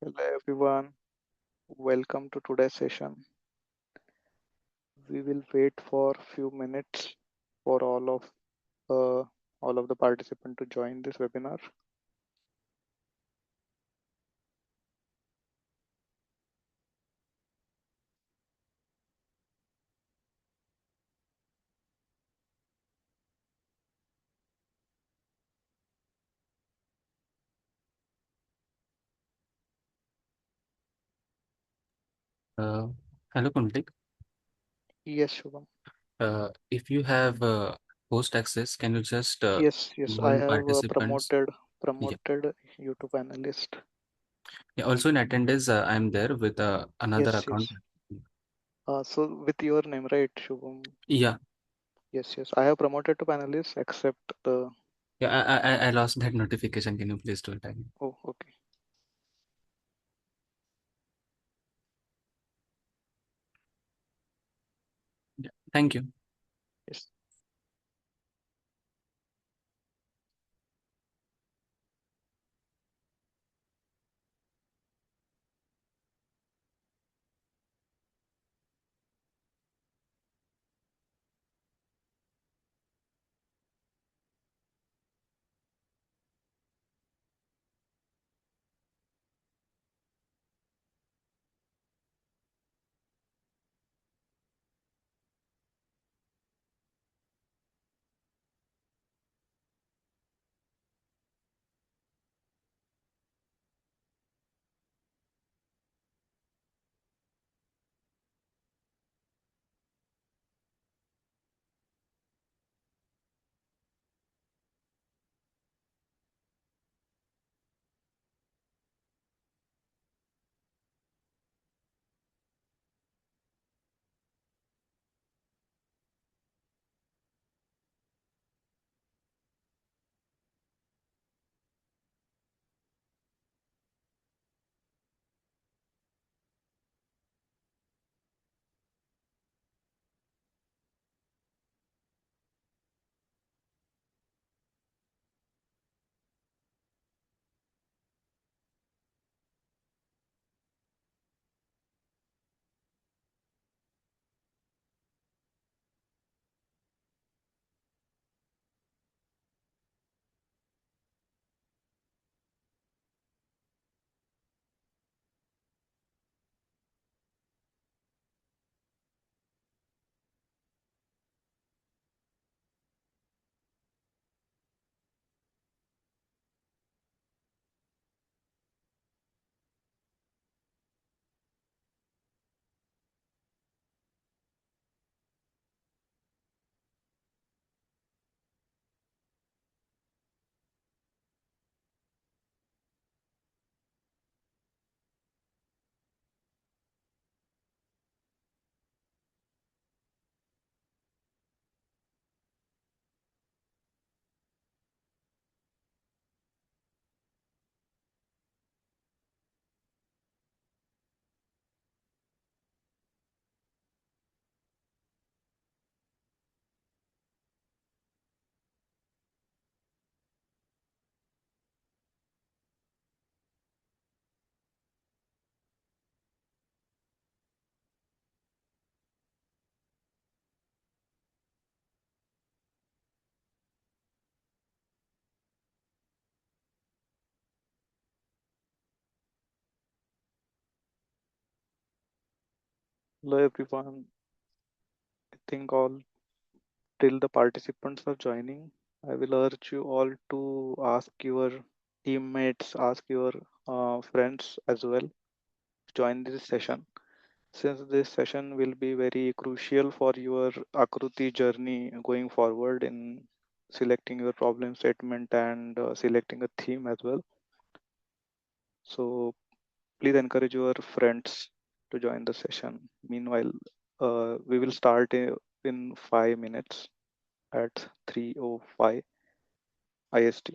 Hello everyone, welcome to today's session. We will wait for few minutes for uh, all of the participants to join this webinar. Uh, Hello, Kuntik. Yes, Shubham. If you have host access, can you just Yes, go I in have participants? promoted Yeah. promoted you to panelist. Yeah. Also in attendance, I'm there with another account. Yes. So with your name, right, Shubham? Yeah. Yes. I have promoted to panelist except the. Yeah. I lost that notification. Can you please do it again? Oh, okay. Yeah. Thank you. Yes. Hello everyone. I think all till the participants are joining, I will urge you all to ask your teammates, ask your friends as well to join this session. Since this session will be very crucial for your Akruti journey going forward in selecting your problem statement and selecting a theme as well. So please encourage your friends to join the session. Meanwhile, we will start in 5 minutes at 3:05 IST.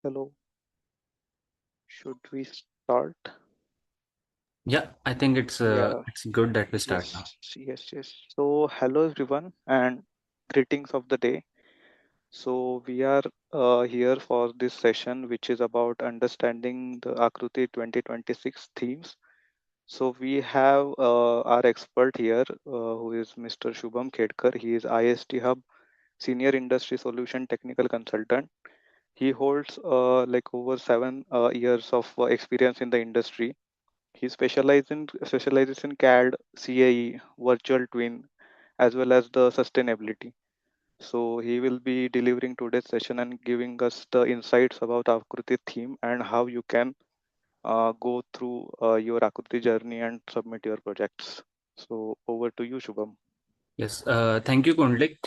Hello, should we start? Yeah, I think Yeah, it's good that we start now. yes, yes. So, hello everyone, and greetings of the day. So, we are here for this session, which is about understanding the Akruti 2026 themes. So, we have our expert here, who is Mr. Shubham Khedkar. He is IST Hub Senior Industry Solution Technical Consultant. He holds like over 7 years of experience in the industry. He specializes in CAD, CAE, virtual twin, as well as the sustainability. So he will be delivering today's session and giving us the insights about Akruti theme and how you can go through your Akruti journey and submit your projects. So over to you, Shubham. Yes, thank you, Kundlik.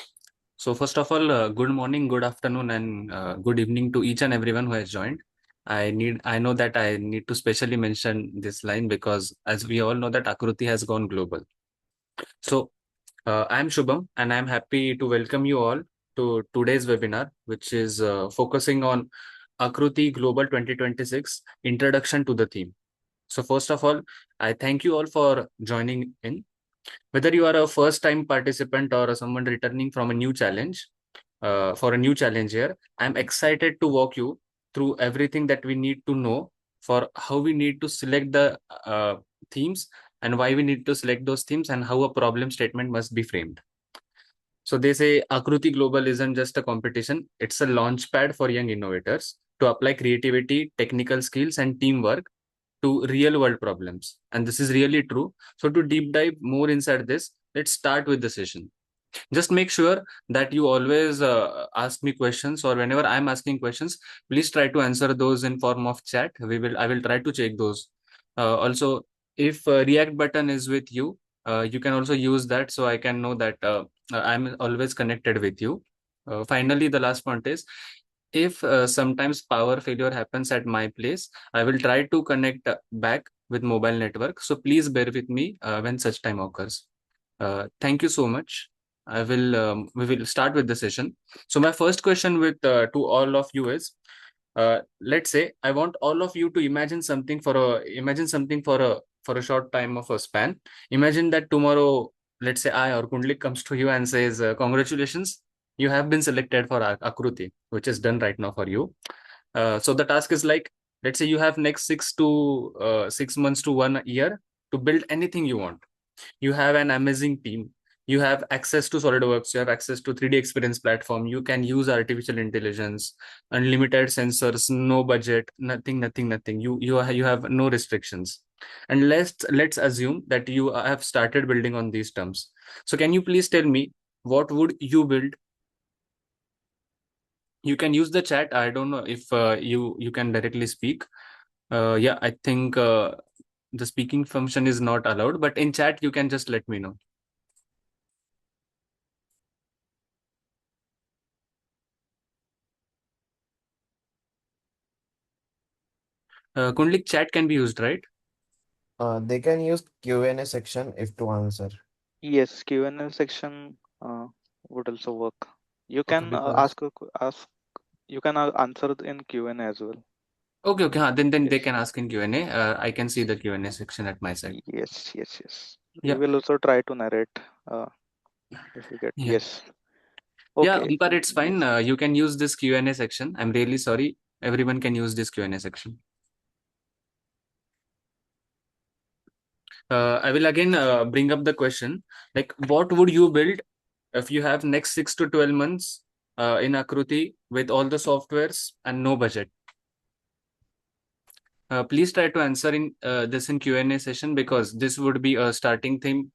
So first of all, good morning, good afternoon, and good evening to each and everyone who has joined. I know that I need to specially mention this line because, as we all know, that Akruti has gone global. So I'm Shubham, and I'm happy to welcome you all to today's webinar, which is focusing on Akruti Global 2026 Introduction to the theme. So first of all, I thank you all for joining in. Whether you are a first time participant or someone returning from a new challenge, for a new challenge here, I'm excited to walk you through everything that we need to know for how we need to select the themes and why we need to select those themes and how a problem statement must be framed. So they say Akruti Global isn't just a competition, it's a launch pad for young innovators to apply creativity, technical skills, and teamwork to real world problems. And this is really true. So to deep dive more inside this, let's start with the session. Just make sure that you always ask me questions, or whenever I'm asking questions, please try to answer those in form of chat. I will try to check those. Also, if React button is with you, you can also use that so I can know that I'm always connected with you. Finally, the last point is, if sometimes power failure happens at my place, I will try to connect back with mobile network. So please bear with me when such time occurs. Thank you so much. We will start with the session. So my first question with to all of you is, let's say I want all of you to imagine something for a short time of a span. Imagine that tomorrow, let's say I or Kundlik comes to you and says, congratulations, you have been selected for Akruti, which is done right now for you. So the task is like, let's say you have next 6 months to 1 year to build anything you want. You have an amazing team. You have access to SolidWorks. You have access to 3D experience platform. You can use artificial intelligence, unlimited sensors, no budget, nothing. You have no restrictions. And let's assume that you have started building on these terms. So can you please tell me, what would you build? You can use the chat. I don't know if you can directly speak. Yeah, I think the speaking function is not allowed, but in chat you can just let me know. Kundlik, chat can be used, right? They can use Q&A section if to answer. Yes, Q&A section would also work. You Okay, can because ask. You can answer in Q&A as well. okay, huh, then they Yes. can ask in Q&A. I can see the Q&A section at my side. Yes. We Yeah, will also try to narrate uh, if we get. yeah, Yes. yeah. Okay. Omkar, it's fine. Yes. You can use this Q&A section. I'm really sorry. Everyone can use this Q&A section. I will again bring up the question, like, what would you build if you have next 6 to 12 months in Akruti with all the softwares and no budget? Please try to answer in this in Q&A session, because this would be a starting theme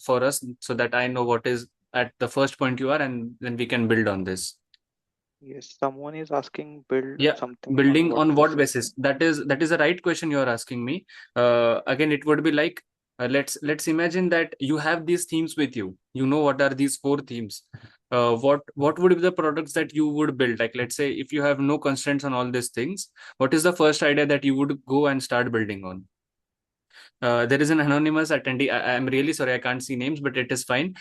for us, so that I know what is at the first point you are, and then we can build on this. Yes. Someone is asking build Yeah, something on building what on what basis? basis? That is the right question you are asking me. Again, it would be like, let's imagine that you have these themes with you. You know what are these four themes. What would be the products that you would build? Like, let's say if you have no constraints on all these things, what is the first idea that you would go and start building on? There is an anonymous attendee. I'm really sorry, I can't see names, but it is fine.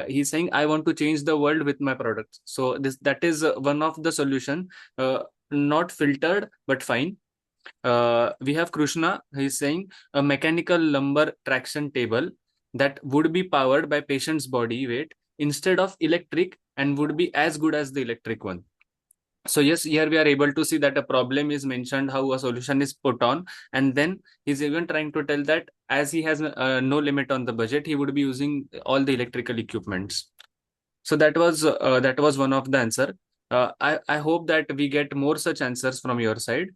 He's saying, I want to change the world with my products. So that is one of the solution. not filtered but fine. We have Krishna. He's saying a mechanical lumbar traction table that would be powered by patient's body weight instead of electric and would be as good as the electric one. So yes, here we are able to see that a problem is mentioned, how a solution is put on, and then he's even trying to tell that as he has no limit on the budget, he would be using all the electrical equipments. So that was one of the answer. I hope that we get more such answers from your side.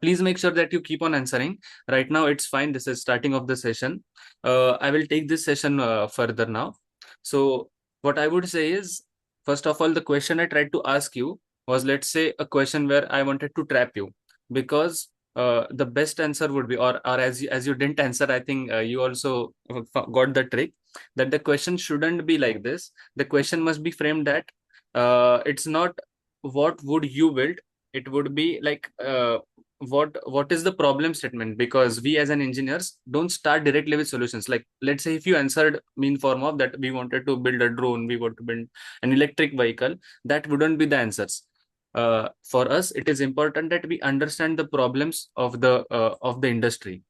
Please make sure that you keep on answering. Right now, it's fine. This is starting of the session. I will take this session further now. So, what I would say is, first of all, the question I tried to ask you was, let's say, a question where I wanted to trap you, because the best answer would be, or as you didn't answer, I think you also got the trick that the question shouldn't be like this. The question must be framed that it's not what would you build. It would be like what is the problem statement, because we as an engineers don't start directly with solutions. Like, let's say if you answered me in form of that we wanted to build a drone, we want to build an electric vehicle, that wouldn't be the answers. For us it is important that we understand the problems of the industry.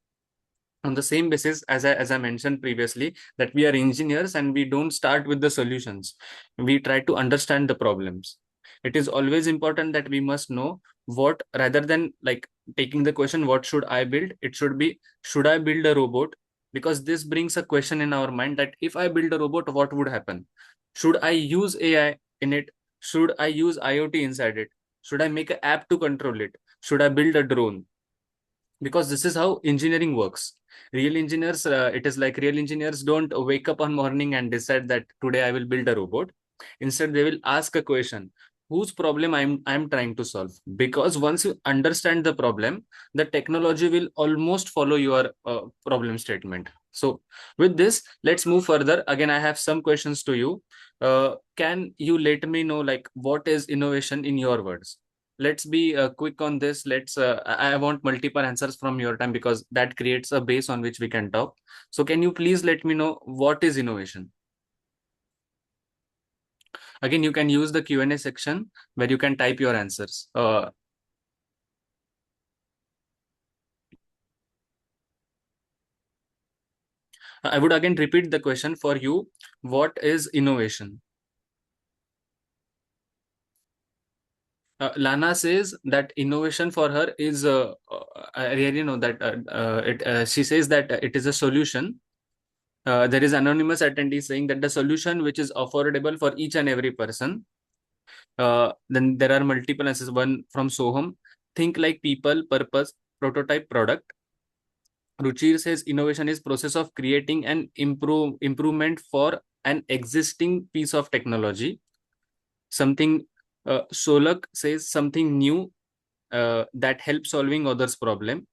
On the same basis, as I mentioned previously, that we are engineers and we don't start with the solutions, we try to understand the problems. It is always important that we must know what, rather than like taking the question what should I build, it should be should I build a robot, because this brings a question in our mind that if I build a robot, what would happen? Should I use AI in it? Should I use IoT inside it? Should I make an app to control it? Should I build a drone? Because this is how engineering works. Real engineers, it is like real engineers don't wake up on morning and decide that today I will build a robot. Instead they will ask a question, whose problem I'm trying to solve. Because once you understand the problem, the technology will almost follow your problem statement. So with this, let's move further. Again, I have some questions to you. Can you let me know, like, what is innovation in your words? Let's be quick on this. I want multiple answers from your time, because that creates a base on which we can talk. So can you please let me know what is innovation? Again, you can use the Q&A section where you can type your answers. I would again repeat the question for you. What is innovation? Lana says that innovation for her is, I really know that she says that it is a solution. There is anonymous attendee saying that the solution which is affordable for each and every person. Then there are multiple answers. One from Soham, think like people, purpose, prototype, product. Ruchir says innovation is process of creating an improvement for an existing piece of technology. Something Solak says something new that helps solving others' problem.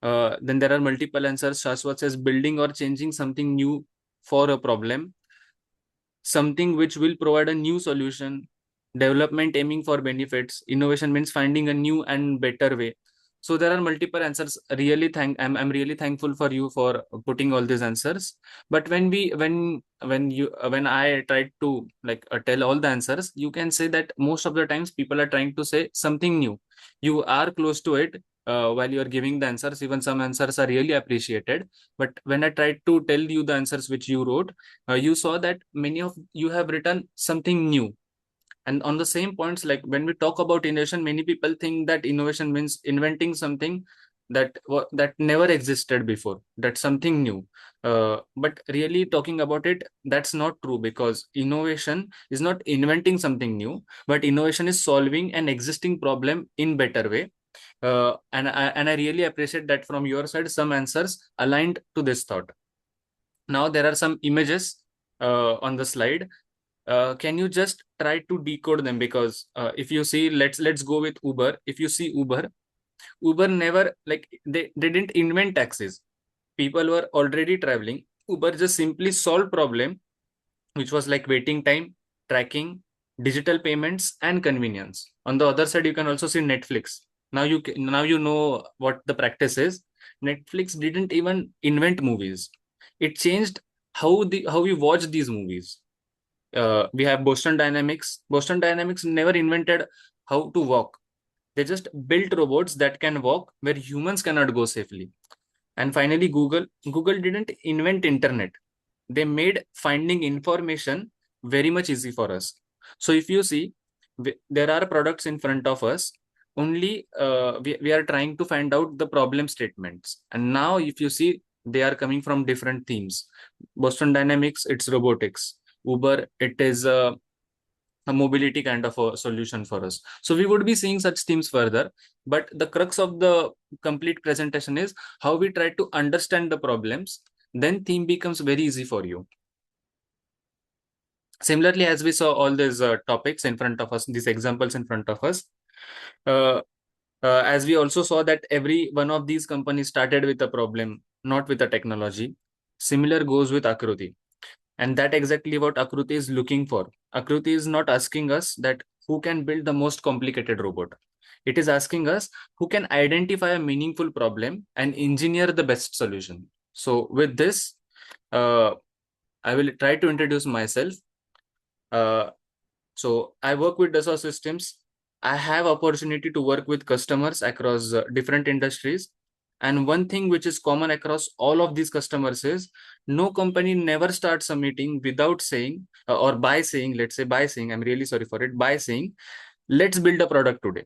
Then there are multiple answers. Shashwat says building or changing something new for a problem. Something which will provide a new solution. Development aiming for benefits. Innovation means finding a new and better way. So there are multiple answers. I'm really thankful for you for putting all these answers. But when I tried to like tell all the answers, you can say that most of the times people are trying to say something new. You are close to it while you are giving the answers. Even some answers are really appreciated. But when I tried to tell you the answers which you wrote, you saw that many of you have written something new. And on the same points, like when we talk about innovation, many people think that innovation means inventing something that never existed before, that's something new. But really talking about it, that's not true, because innovation is not inventing something new, but innovation is solving an existing problem in better way. And I really appreciate that from your side some answers aligned to this thought. Now there are some images on the slide. Can you just try to decode them? Because if you see, let's go with Uber. If you see Uber never, like, they didn't invent taxis. People were already traveling. Uber just simply solved problem, which was like waiting time, tracking, digital payments, and convenience. On the other side, you can also see Netflix. Now you know what the practice is. Netflix didn't even invent movies. It changed how we watch these movies. We have Boston Dynamics. Boston Dynamics never invented how to walk. They just built robots that can walk where humans cannot go safely. And finally, Google didn't invent internet. They made finding information very much easy for us. So if you see, there are products in front of us. Only we are trying to find out the problem statements. And now, if you see, they are coming from different themes. Boston Dynamics, it's robotics. Uber, it is a mobility kind of a solution for us. So we would be seeing such themes further. But the crux of the complete presentation is how we try to understand the problems. Then theme becomes very easy for you. Similarly, as we saw all these topics in front of us, these examples in front of us, uh, as we also saw that every one of these companies started with a problem, not with a technology. Similar goes with Akruti. And that exactly what Akruti is looking for. Akruti is not asking us that who can build the most complicated robot. It is asking us who can identify a meaningful problem and engineer the best solution. So with this, uh, I will try to introduce myself. Uh, so I work with Dassault Systems. I have opportunity to work with customers across different industries. And one thing which is common across all of these customers is no company never starts a meeting without saying or by saying, let's say by saying, I'm really sorry for it, by saying, let's build a product today.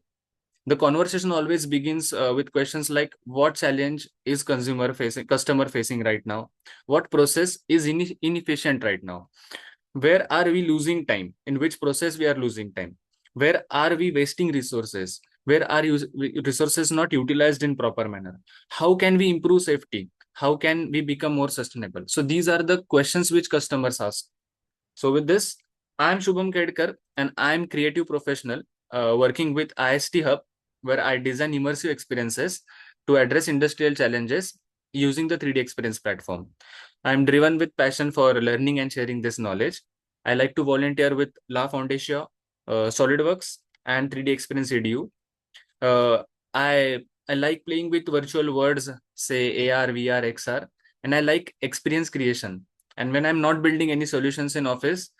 The conversation always begins with questions like what challenge is customer facing right now? What process is inefficient right now? Where are we losing time? In which process we are losing time? Where are we wasting resources? Where are resources not utilized in proper manner? How can we improve safety? How can we become more sustainable? So these are the questions which customers ask. So with this, I'm Shubham Kedkar and I'm creative professional working with IST Hub, where I design immersive experiences to address industrial challenges using the 3D experience platform. I'm driven with passion for learning and sharing this knowledge. I like to volunteer with La Foundation, SolidWorks, and 3D Experience EDU. Uh, I I like playing with virtual worlds, say AR, VR, XR, and I like experience creation. And when I'm not building any solutions in office,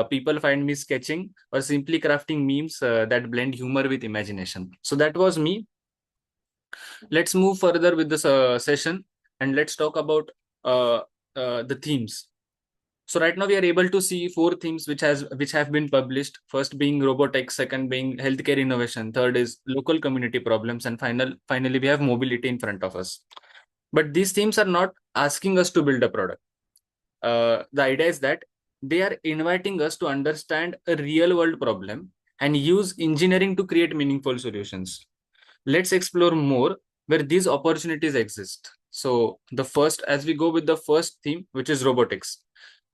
people find me sketching or simply crafting memes that blend humor with imagination. So that was me. Let's move further with this session and let's talk about uh, the themes. So right now we are able to see four themes which have been published. First being robotics, second being healthcare innovation, third is local community problems, and finally we have mobility in front of us. But these themes are not asking us to build a product. The idea is that they are inviting us to understand a real world problem and use engineering to create meaningful solutions. Let's explore more where these opportunities exist. So the first, as we go with the first theme, which is robotics.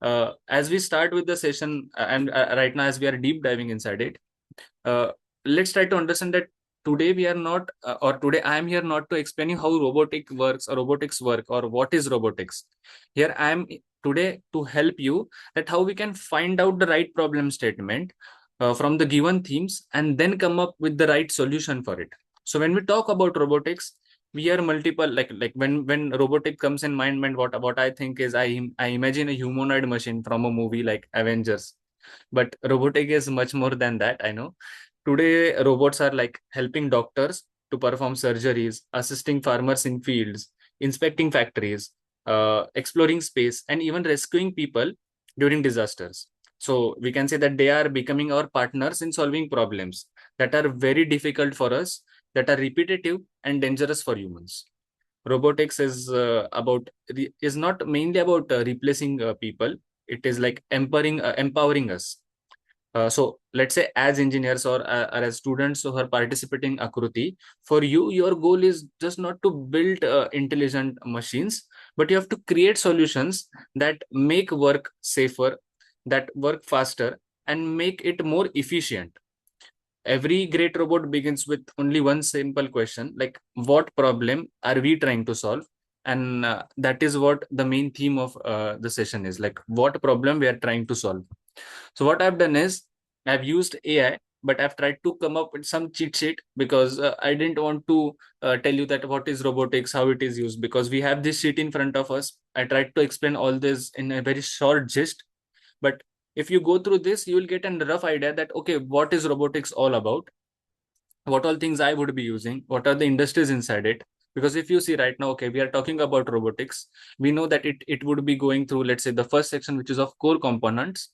As we start with the session, and right now as we are deep diving inside it, uh, let's try to understand that today we are not, or today I am here not to explain you how robotics work, or what is robotics. Here I am today to help you that how we can find out the right problem statement from the given themes and then come up with the right solution for it. So when we talk about robotics, we are multiple like when robotic comes in mind, what I think is I imagine a humanoid machine from a movie like Avengers, but robotic is much more than that, I know. Today robots are like helping doctors to perform surgeries, assisting farmers in fields, inspecting factories, exploring space, and even rescuing people during disasters. So we can say that they are becoming our partners in solving problems that are very difficult for us, that are repetitive and dangerous for humans. Robotics is is not mainly about replacing people. It is like empowering us. So let's say as engineers or as students who are participating Akruti, for you, your goal is just not to build intelligent machines, but you have to create solutions that make work safer, that work faster, and make it more efficient. Every great robot begins with only one simple question, like what problem are we trying to solve? And that is what the main theme of the session is, like what problem we are trying to solve. So what I've done is I've used AI, but I've tried to come up with some cheat sheet because I didn't want to tell you that what is robotics, how it is used, because we have this sheet in front of us. I tried to explain all this in a very short gist, but if you go through this, you will get a rough idea that, okay, what is robotics all about? what all things I would be using, what are the industries inside it. Because if you see right now, okay, we are talking about robotics. We know that it would be going through, let's say, the first section, which is of core components.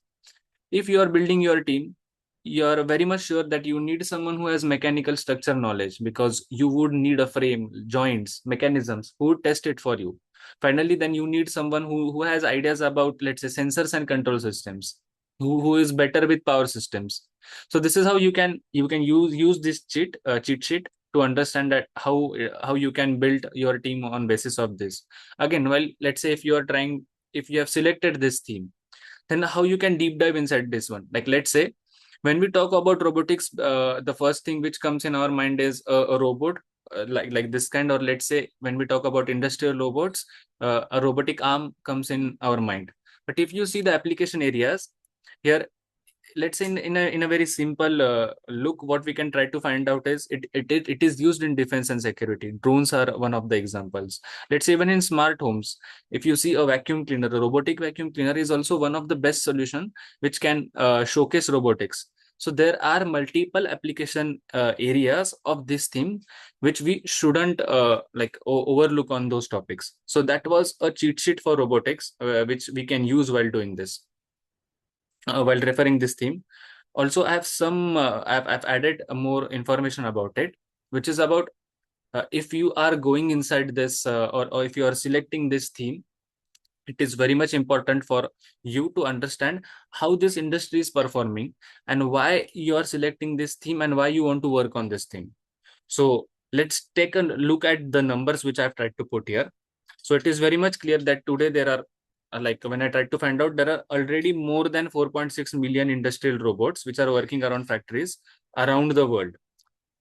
If you are building your team, you are very much sure that you need someone who has mechanical structure knowledge, because you would need a frame, joints, mechanisms, who would test it for you. Finally, then you need someone who has ideas about, let's say, sensors and control systems, who is better with power systems. So this is how you can use this cheat sheet to understand that how you can build your team on basis of this. Again, well, let's say if you have selected this theme, then how you can deep dive inside this one. Like, let's say, when we talk about robotics, the first thing which comes in our mind is a robot, like this kind. Or let's say, when we talk about industrial robots, a robotic arm comes in our mind. But if you see the application areas here, let's say, in a very simple look, what we can try to find out is it is used in defense and security. Drones are one of the examples. Let's say, even in smart homes, if you see a vacuum cleaner, a robotic vacuum cleaner is also one of the best solution which can showcase robotics. So there are multiple application areas of this theme which we shouldn't overlook on those topics. So that was a cheat sheet for robotics, which we can use while doing this, while referring this theme. Also, I have I've added more information about it, which is about, if you are going inside this, or if you are selecting this theme, it is very much important for you to understand how this industry is performing, and why you are selecting this theme, and why you want to work on this theme. So let's take a look at the numbers which I've tried to put here. So it is very much clear that today there are, like when I tried to find out, there are already more than 4.6 million industrial robots which are working around factories around the world.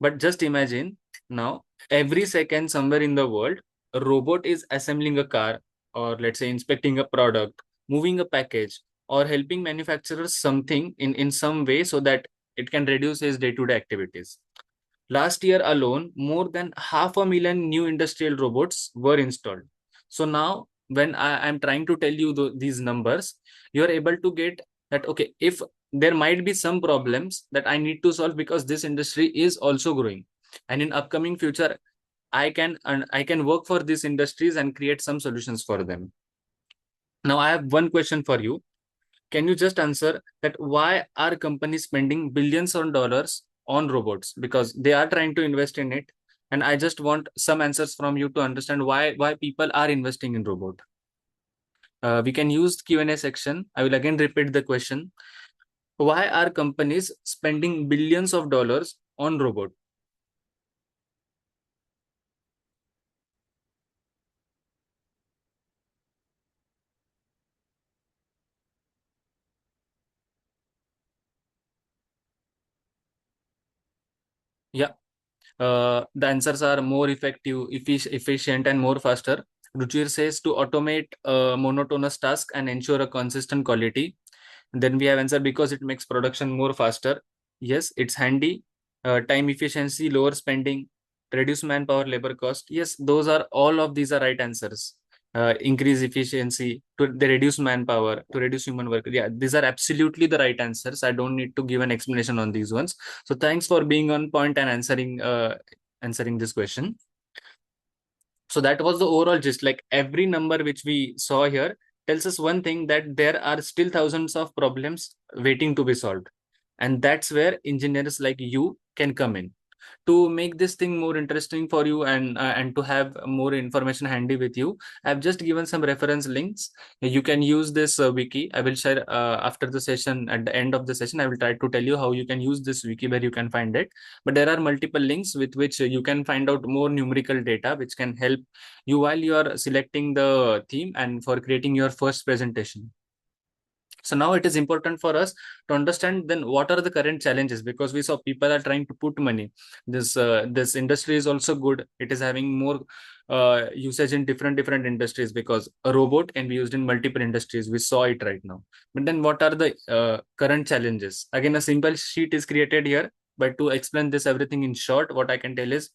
But just imagine now, every second somewhere in the world, a robot is assembling a car, or let's say inspecting a product, moving a package, or helping manufacturers something in some way, so that it can reduce his day-to-day activities. Last year alone, more than 500,000 new industrial robots were installed. So now, when I am trying to tell you these numbers, you are able to get that, okay, if there might be some problems that I need to solve, because this industry is also growing. And in upcoming future, I can work for these industries and create some solutions for them. Now, I have one question for you. Can you just answer that why are companies spending billions of dollars on robots? Because they are trying to invest in it. And I just want some answers from you to understand why people are investing in robot. We can use Q&A section. I will again repeat the question. Why are companies spending billions of dollars on robot? Yeah. The answers are more effective, efficient, and more faster. Ruchir says to automate monotonous tasks and ensure a consistent quality. Then we have answer because it makes production more faster. Yes, it's handy. Time efficiency, lower spending, reduce manpower, labor cost. Yes, those are all of these are right answers. Increase efficiency, they reduce manpower, to reduce human work. Yeah, these are absolutely the right answers. I don't need to give an explanation on these ones. So thanks for being on point and answering this question. So that was the overall gist. Like, every number which we saw here tells us one thing, that there are still thousands of problems waiting to be solved. And that's where engineers like you can come in to make this thing more interesting for you, and to have more information handy with you. I've just given some reference links. You can use this wiki. I will share after the session. At the end of the session, I will try to tell you how you can use this wiki, where you can find it. But there are multiple links with which you can find out more numerical data which can help you while you are selecting the theme and for creating your first presentation. So now it is important for us to understand then what are the current challenges, because we saw people are trying to put money. This industry is also good. It is having more usage in different industries, because a robot can be used in multiple industries. We saw it right now. But then what are the current challenges? Again, a simple sheet is created here. But to explain this everything in short, what I can tell is,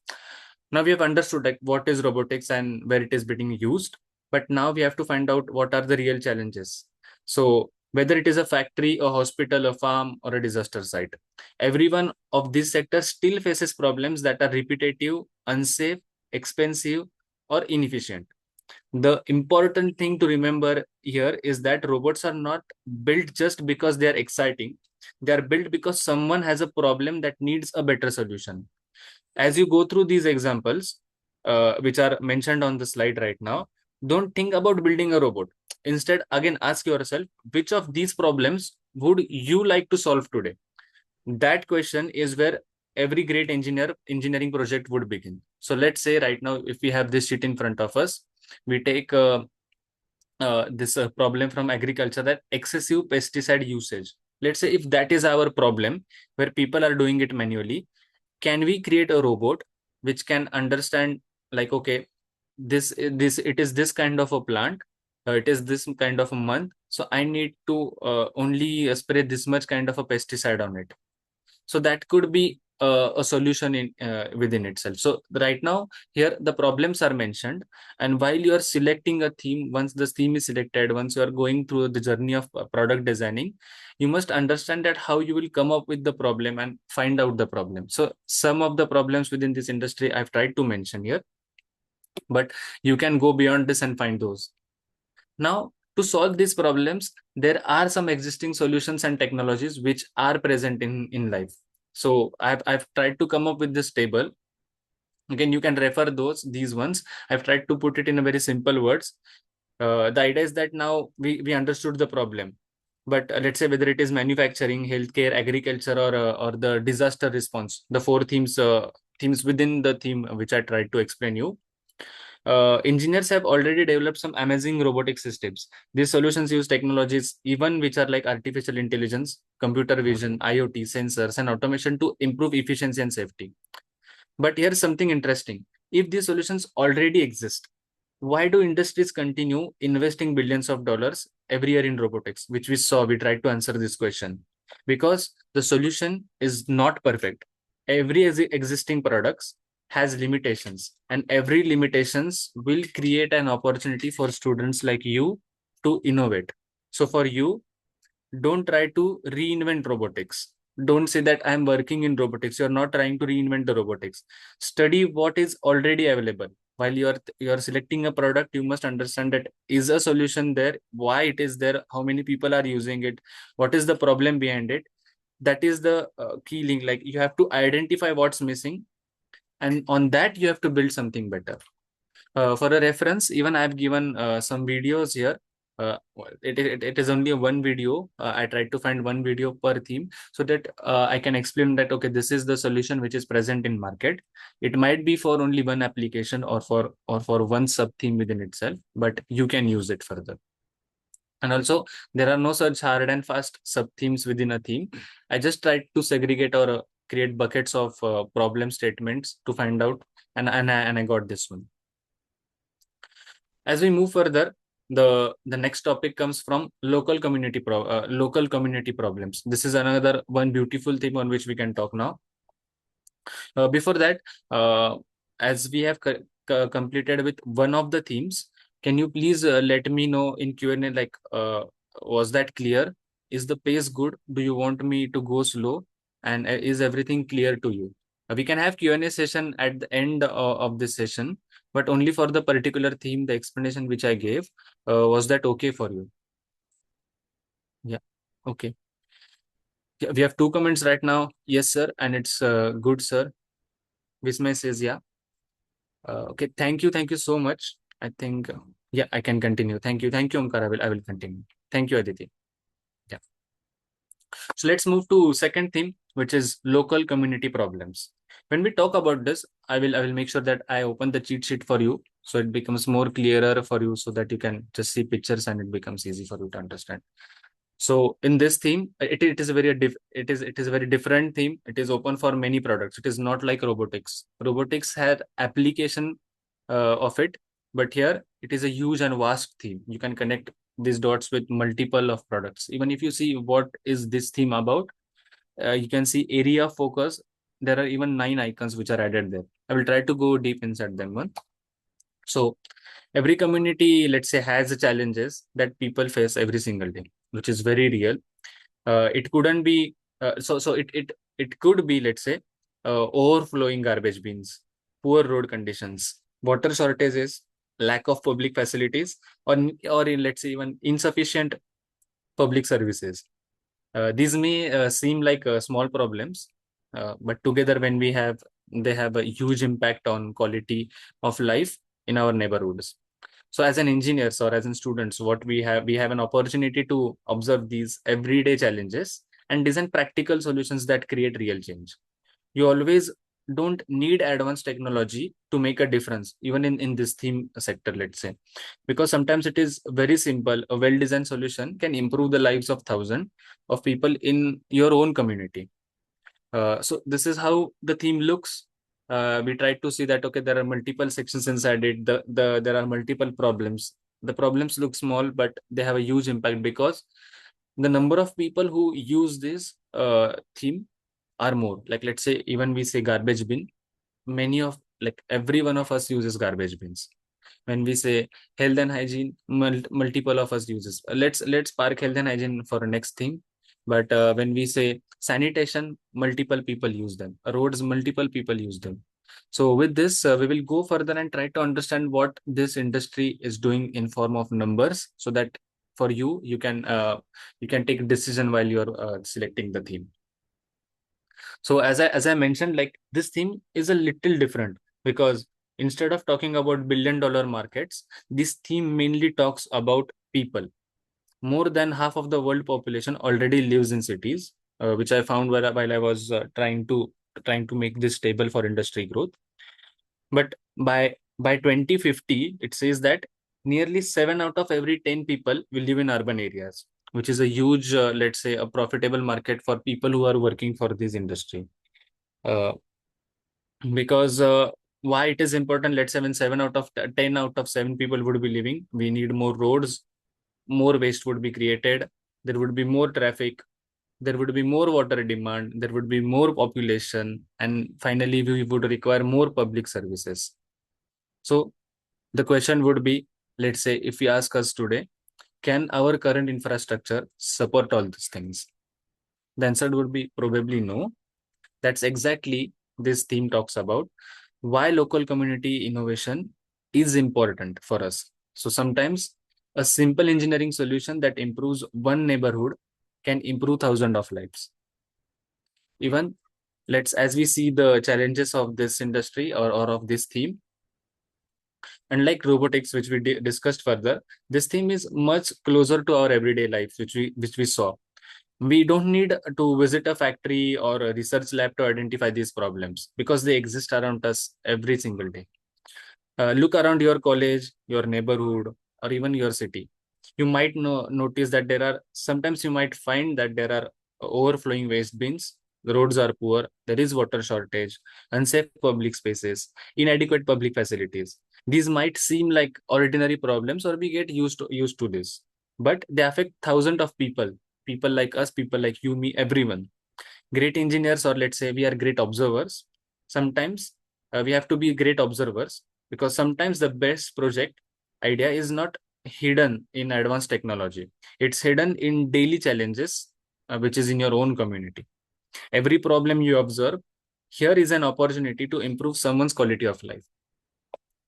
now we have understood like what is robotics and where it is being used. But now we have to find out what are the real challenges. So whether it is a factory, a hospital, a farm, or a disaster site. Every one of these sectors still faces problems that are repetitive, unsafe, expensive, or inefficient. The important thing to remember here is that robots are not built just because they are exciting. They are built because someone has a problem that needs a better solution. As you go through these examples, which are mentioned on the slide right now, don't think about building a robot. Instead, again, ask yourself, which of these problems would you like to solve today? That question is where every great engineering project would begin. So let's say right now, if we have this sheet in front of us, we take this problem from agriculture, that excessive pesticide usage. Let's say if that is our problem, where people are doing it manually, can we create a robot which can understand, like, okay, this it is this kind of a plant, it is this kind of a month, so I need to only spray this much kind of a pesticide on it. So that could be a solution in within itself. So right now here the problems are mentioned, and while you are selecting a theme, once the theme is selected, once you are going through the journey of product designing, you must understand that how you will come up with the problem and find out the problem. So some of the problems within this industry I've tried to mention here, but you can go beyond this and find those. Now, to solve these problems, there are some existing solutions and technologies which are present in life. So I've tried to come up with this table. Again, you can refer these ones. I've tried to put it in a very simple words. The idea is that now we understood the problem. But let's say whether it is manufacturing, healthcare, agriculture, or the disaster response, the four themes within the theme which I tried to explain you. Engineers have already developed some amazing robotic systems. These solutions use technologies, even which are like artificial intelligence, computer vision, IoT, sensors, and automation to improve efficiency and safety. But here's something interesting. If these solutions already exist, why do industries continue investing billions of dollars every year in robotics, which we saw? We tried to answer this question because the solution is not perfect. Every existing products has limitations, and every limitations will create an opportunity for students like you to innovate. So for you, don't try to reinvent robotics. Don't say that I'm working in robotics. You're not trying to reinvent the robotics. Study what is already available. While you're selecting a product, you must understand that is a solution there, why it is there, how many people are using it, what is the problem behind it. That is the key link. Like, you have to identify what's missing, and on that you have to build something better. For a reference, even I've given some videos here. It is only one video. I tried to find one video per theme so that I can explain that, okay, this is the solution which is present in market. It might be for only one application or for one sub theme within itself, but you can use it further. And also, there are no such hard and fast sub themes within a theme. I just tried to segregate or create buckets of problem statements to find out, and I got this one. As we move further, the next topic comes from local community problems. This is another one beautiful theme on which we can talk now. Before that, as we have completed with one of the themes, can you please let me know in Q&A, like, was that clear? Is the pace good? Do you want me to go slow? And is everything clear to you? We can have Q&A session at the end of this session, but only for the particular theme, the explanation which I gave. Was that okay for you? Yeah. Okay. Yeah, we have two comments right now. Yes, sir. And it's good, sir. Vismay says, yeah. Okay, thank you. Thank you so much. I think, yeah, I can continue. Thank you. Thank you, Omkar. I will continue. Thank you, Aditi. Yeah. So let's move to second theme, which is local community problems. When we talk about this, I will make sure that I open the cheat sheet for you so it becomes more clearer for you so that you can just see pictures and it becomes easy for you to understand. So in this theme, it is a very it is a very different theme. It is open for many products. It is not like robotics. Robotics had application of it, but here it is a huge and vast theme. You can connect these dots with multiple of products. Even if you see what is this theme about, you can see area of focus. There are even 9 icons which are added there. I will try to go deep inside them one. So every community, let's say, has challenges that people face every single day, which is very real. It couldn't be it could be, let's say, overflowing garbage bins, poor road conditions, water shortages, lack of public facilities, or in, let's say, even insufficient public services. These may seem like small problems, but together, when they have a huge impact on quality of life in our neighborhoods. So as an engineers or as in students, what we have an opportunity to observe these everyday challenges and design practical solutions that create real change. You always don't need advanced technology to make a difference, even in this theme sector, let's say, because sometimes it is very simple. A well-designed solution can improve the lives of thousands of people in your own community. So this is how the theme looks. We try to see that, okay, there are multiple sections inside it. There are multiple problems. The problems look small, but they have a huge impact because the number of people who use this theme are more. Like, let's say, even we say garbage bin, many of, like, every one of us uses garbage bins. When we say health and hygiene, multiple of us uses. Let's park health and hygiene for a next thing. But when we say sanitation, multiple people use them. Roads, multiple people use them. So with this, we will go further and try to understand what this industry is doing in form of numbers, so that for you can take a decision while you're selecting the theme. So as I mentioned, like, this theme is a little different because instead of talking about billion-dollar markets, this theme mainly talks about people. More than half of the world population already lives in cities, which I found while I was trying to make this table for industry growth. But by 2050, it says that nearly 7 out of every 10 people will live in urban areas, which is a huge, let's say, a profitable market for people who are working for this industry. Uh, because why it is important, let's say, when 10 out of 7 people would be living, we need more roads, more waste would be created, there would be more traffic, there would be more water demand, there would be more population, and finally we would require more public services. So the question would be, let's say, if we ask us today, can our current infrastructure support all these things? The answer would be probably no. That's exactly this theme talks about, why local community innovation is important for us. So sometimes a simple engineering solution that improves one neighborhood can improve thousands of lives. Even, as we see the challenges of this industry, or of this theme, unlike robotics, which we discussed further, this theme is much closer to our everyday lives, which we saw. We don't need to visit a factory or a research lab to identify these problems because they exist around us every single day. Look around your college, your neighborhood, or even your city. You might notice that sometimes you might find that there are overflowing waste bins, the roads are poor, there is water shortage, unsafe public spaces, inadequate public facilities. These might seem like ordinary problems, or we get used to this, but they affect thousands of people. People like us, people like you, me, everyone. Great engineers, or let's say we are great observers. Sometimes we have to be great observers, because sometimes the best project idea is not hidden in advanced technology. It's hidden in daily challenges, which is in your own community. Every problem you observe here is an opportunity to improve someone's quality of life.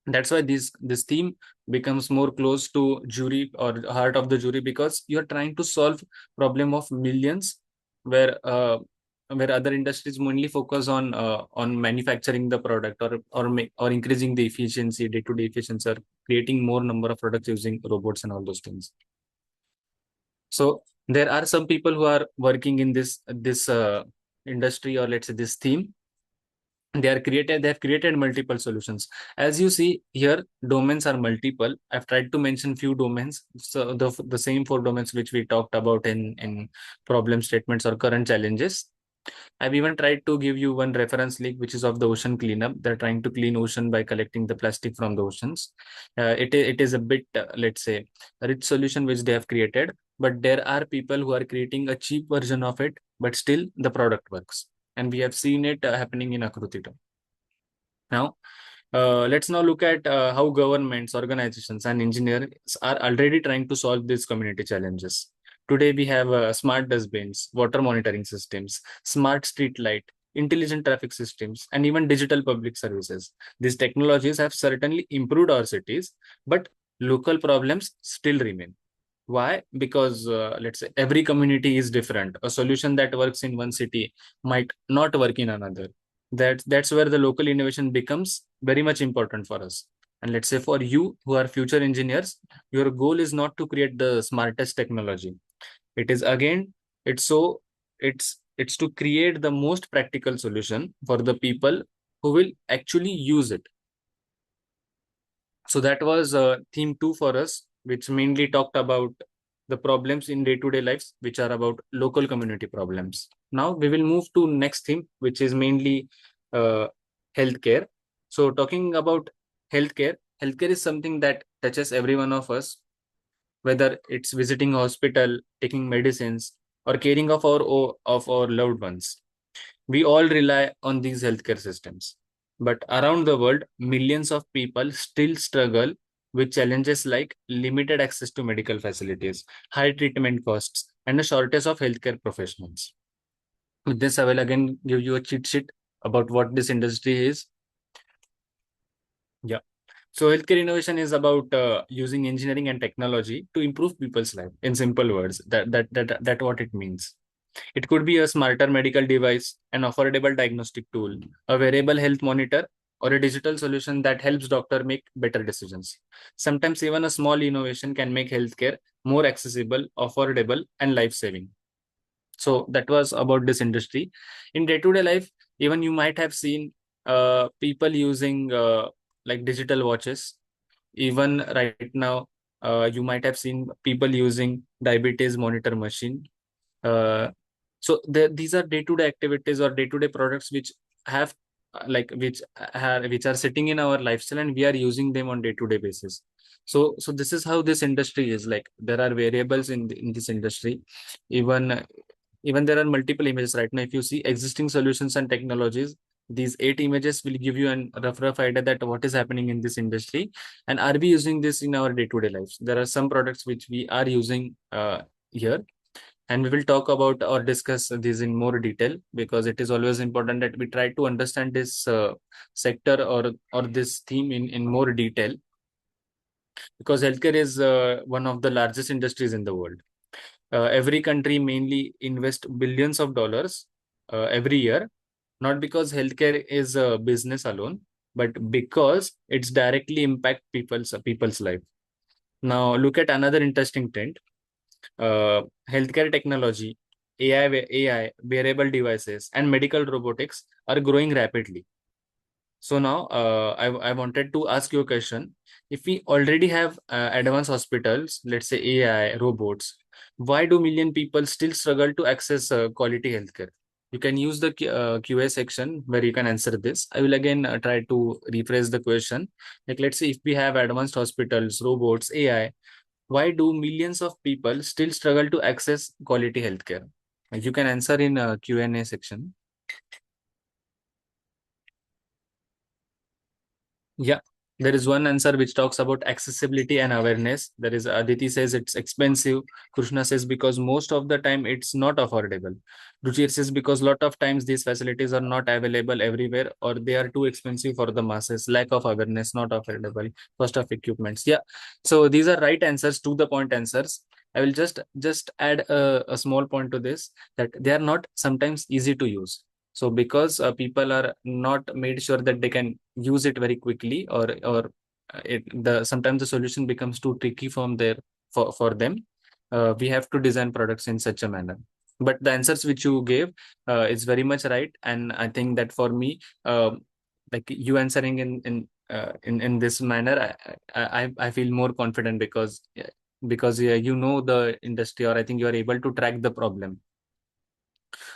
That's why this theme becomes more close to jury, or heart of the jury, because you're trying to solve problem of millions, where other industries mainly focus on manufacturing the product, or increasing the efficiency, day-to-day efficiency, or creating more number of products using robots and all those things. So there are some people who are working in this industry, or let's say this theme. They have created multiple solutions. As you see here, domains are multiple. I've tried to mention few domains, so the same 4 domains which we talked about in problem statements or current challenges. I've even tried to give you one reference link, which is of the ocean cleanup. They're trying to clean ocean by collecting the plastic from the oceans. It is a bit, let's say, a rich solution which they have created, but there are people who are creating a cheap version of it, but still the product works. And we have seen it happening in AAKRUTI. Now, Let's now look at how governments, organizations, and engineers are already trying to solve these community challenges. Today, we have smart dustbins, water monitoring systems, smart street light, intelligent traffic systems, and even digital public services. These technologies have certainly improved our cities, but local problems still remain. Why? Because let's say every community is different. A solution that works in one city might not work in another. That's where the local innovation becomes very much important for us. And let's say for you who are future engineers, your goal is not to create the smartest technology. It is again, it's so it's to create the most practical solution for the people who will actually use it. So that was theme 2 for us, which mainly talked about the problems in day-to-day lives, which are about local community problems. Now we will move to next theme, which is mainly uh, healthcare. So talking about healthcare is something that touches every one of us, whether it's visiting a hospital, taking medicines, or caring of our loved ones. We all rely on these healthcare systems. But around the world, millions of people still struggle with challenges like limited access to medical facilities, high treatment costs, and a shortage of healthcare professionals. With this, I will again give you a cheat sheet about what this industry is. Yeah. So, healthcare innovation is about using engineering and technology to improve people's life. In simple words, that what it means. It could be a smarter medical device, an affordable diagnostic tool, a wearable health monitor, or a digital solution that helps doctor make better decisions. Sometimes even a small innovation can make healthcare more accessible, affordable, and life-saving. So that was about this industry. In day-to-day life, even you might have seen people using like digital watches. Even right now, you might have seen people using diabetes monitor machine. These are day-to-day activities or day-to-day products which have which are sitting in our lifestyle and we are using them on day-to-day basis. So this is how this industry is. Like there are variables in this industry. Even there are multiple images right now. If you see existing solutions and technologies, these 8 images will give you an rough idea that what is happening in this industry and are we using this in our day-to-day lives. There are some products which we are using here, and we will talk about or discuss these in more detail because it is always important that we try to understand this sector or this theme in more detail, because healthcare is one of the largest industries in the world. Every country mainly invest billions of dollars every year, not because healthcare is a business alone, but because it's directly impact people's life. Now look at another interesting trend. Healthcare technology, AI, wearable devices, and medical robotics are growing rapidly. So now, I wanted to ask you a question. If we already have advanced hospitals, let's say AI, robots, why do million people still struggle to access quality healthcare? You can use the QA section where you can answer this. I will again try to rephrase the question. Like, let's say if we have advanced hospitals, robots, AI, why do millions of people still struggle to access quality healthcare? You can answer in Q&A section. Yeah, there is one answer which talks about accessibility and awareness. There is Aditi says it's expensive. Krishna says because most of the time it's not affordable. Ruchir says because lot of times these facilities are not available everywhere or they are too expensive for the masses. Lack of awareness, not affordable. Cost of equipments. Yeah, so these are right answers, to the point answers. I will just add a small point to this, that they are not sometimes easy to use. So because people are not made sure that they can use it very quickly, or the sometimes the solution becomes too tricky for them, we have to design products in such a manner. But the answers which you gave is very much right, and I think that for me, like you answering in this manner, I feel more confident because yeah, you know the industry, or I think you are able to track the problem.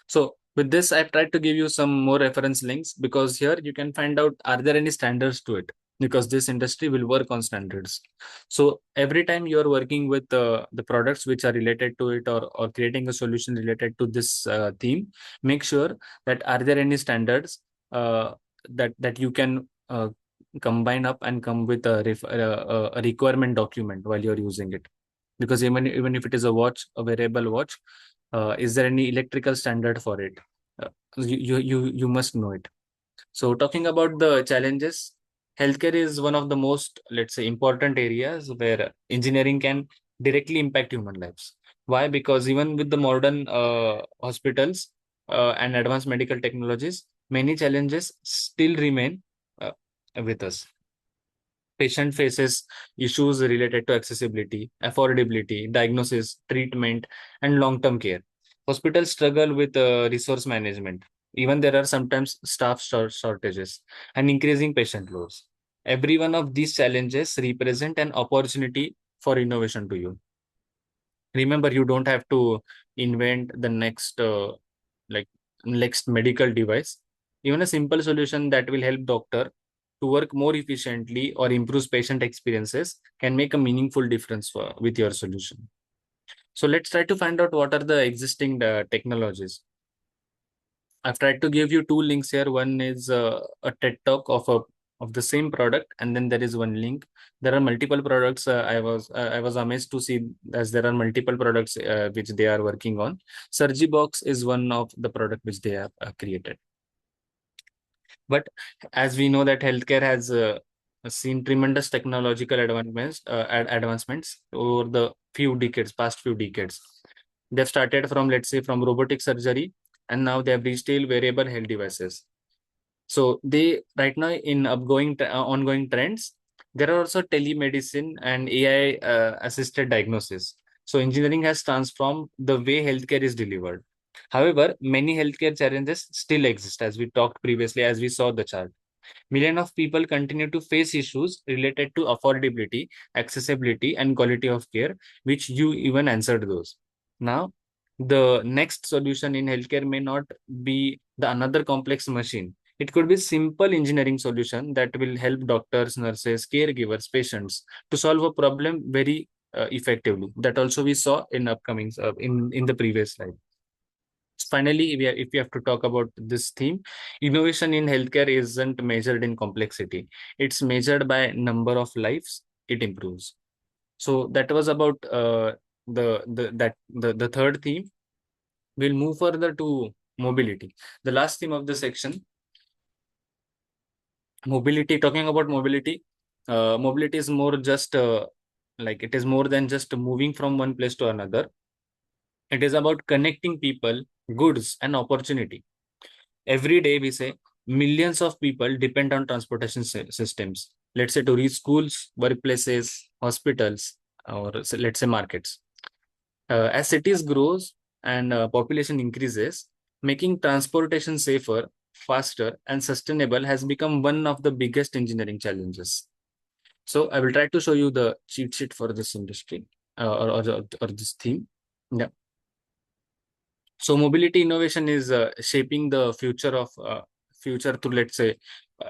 So with this, I've tried to give you some more reference links because here you can find out, are there any standards to it? Because this industry will work on standards. So every time you are working with the products which are related to it, or creating a solution related to this theme, make sure that are there any standards that you can combine up and come with a requirement document while you're using it. Because even if it is a watch, a wearable watch, is there any electrical standard for it? You must know it. So talking about the challenges, healthcare is one of the most, let's say, important areas where engineering can directly impact human lives. Why? Because even with the modern hospitals and advanced medical technologies, many challenges still remain uh, with us. Patient faces issues related to accessibility, affordability, diagnosis, treatment, and long-term care. Hospitals struggle with resource management. Even there are sometimes staff shortages and increasing patient loads. Every one of these challenges represent an opportunity for innovation to you. Remember, you don't have to invent the like next medical device. Even a simple solution that will help doctor to work more efficiently or improves patient experiences can make a meaningful difference with your solution. So let's try to find out what are the existing technologies. I've tried to give you two links here. One is a TED talk of the same product, and then there is one link. There are multiple products. I was amazed to see as there are multiple products which they are working on. Surgibox is one of the product which they have created. But as we know that healthcare has seen tremendous technological advancements over the past few decades. They've started from, let's say, from robotic surgery, and now they have reached till wearable health devices. So they right now in ongoing trends, there are also telemedicine and AI assisted diagnosis. So engineering has transformed the way healthcare is delivered. However, many healthcare challenges still exist, as we talked previously, as we saw the chart. Millions of people continue to face issues related to affordability, accessibility, and quality of care, which you even answered those. Now, the next solution in healthcare may not be the another complex machine. It could be simple engineering solution that will help doctors, nurses, caregivers, patients to solve a problem very effectively. That also we saw in upcoming in the previous slide. Finally, if we have to talk about this theme, innovation in healthcare isn't measured in complexity. It's measured by number of lives it improves. So that was about the third theme. We'll move further to mobility. The last theme of the section, mobility. Talking about mobility, mobility is more just like it is more than just moving from one place to another. It is about connecting people, goods, and opportunity. Every day we say millions of people depend on transportation systems, let's say to reach schools, workplaces, hospitals, or let's say markets. As cities grows and population increases, making transportation safer, faster, and sustainable has become one of the biggest engineering challenges. So I will try to show you the cheat sheet for this industry or this theme. Yeah. So mobility innovation is shaping the future through, let's say,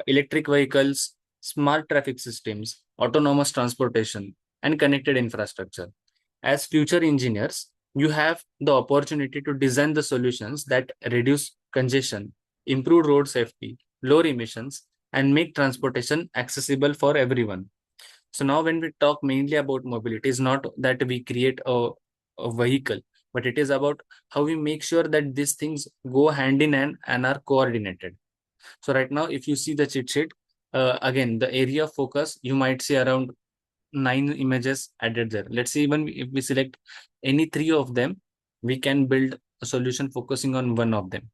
electric vehicles, smart traffic systems, autonomous transportation, and connected infrastructure. As future engineers, you have the opportunity to design the solutions that reduce congestion, improve road safety, lower emissions, and make transportation accessible for everyone. So now when we talk mainly about mobility, it's not that we create a vehicle, but it is about how we make sure that these things go hand in hand and are coordinated. So right now, if you see the cheat sheet, again, the area of focus, you might see around 9 images added there. Let's see, even if we select any three of them, we can build a solution focusing on one of them.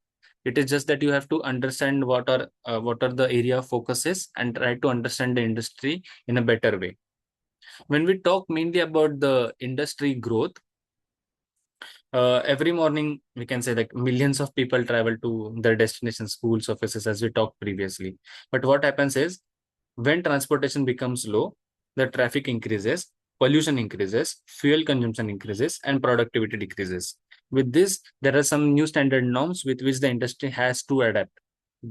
It is just that you have to understand what are the area of focuses and try to understand the industry in a better way. When we talk mainly about the industry growth, every morning we can say that millions of people travel to their destination, schools, offices, as we talked previously. But what happens is when transportation becomes low, the traffic increases, pollution increases, fuel consumption increases, and productivity decreases. With this, there are some new standard norms with which the industry has to adapt.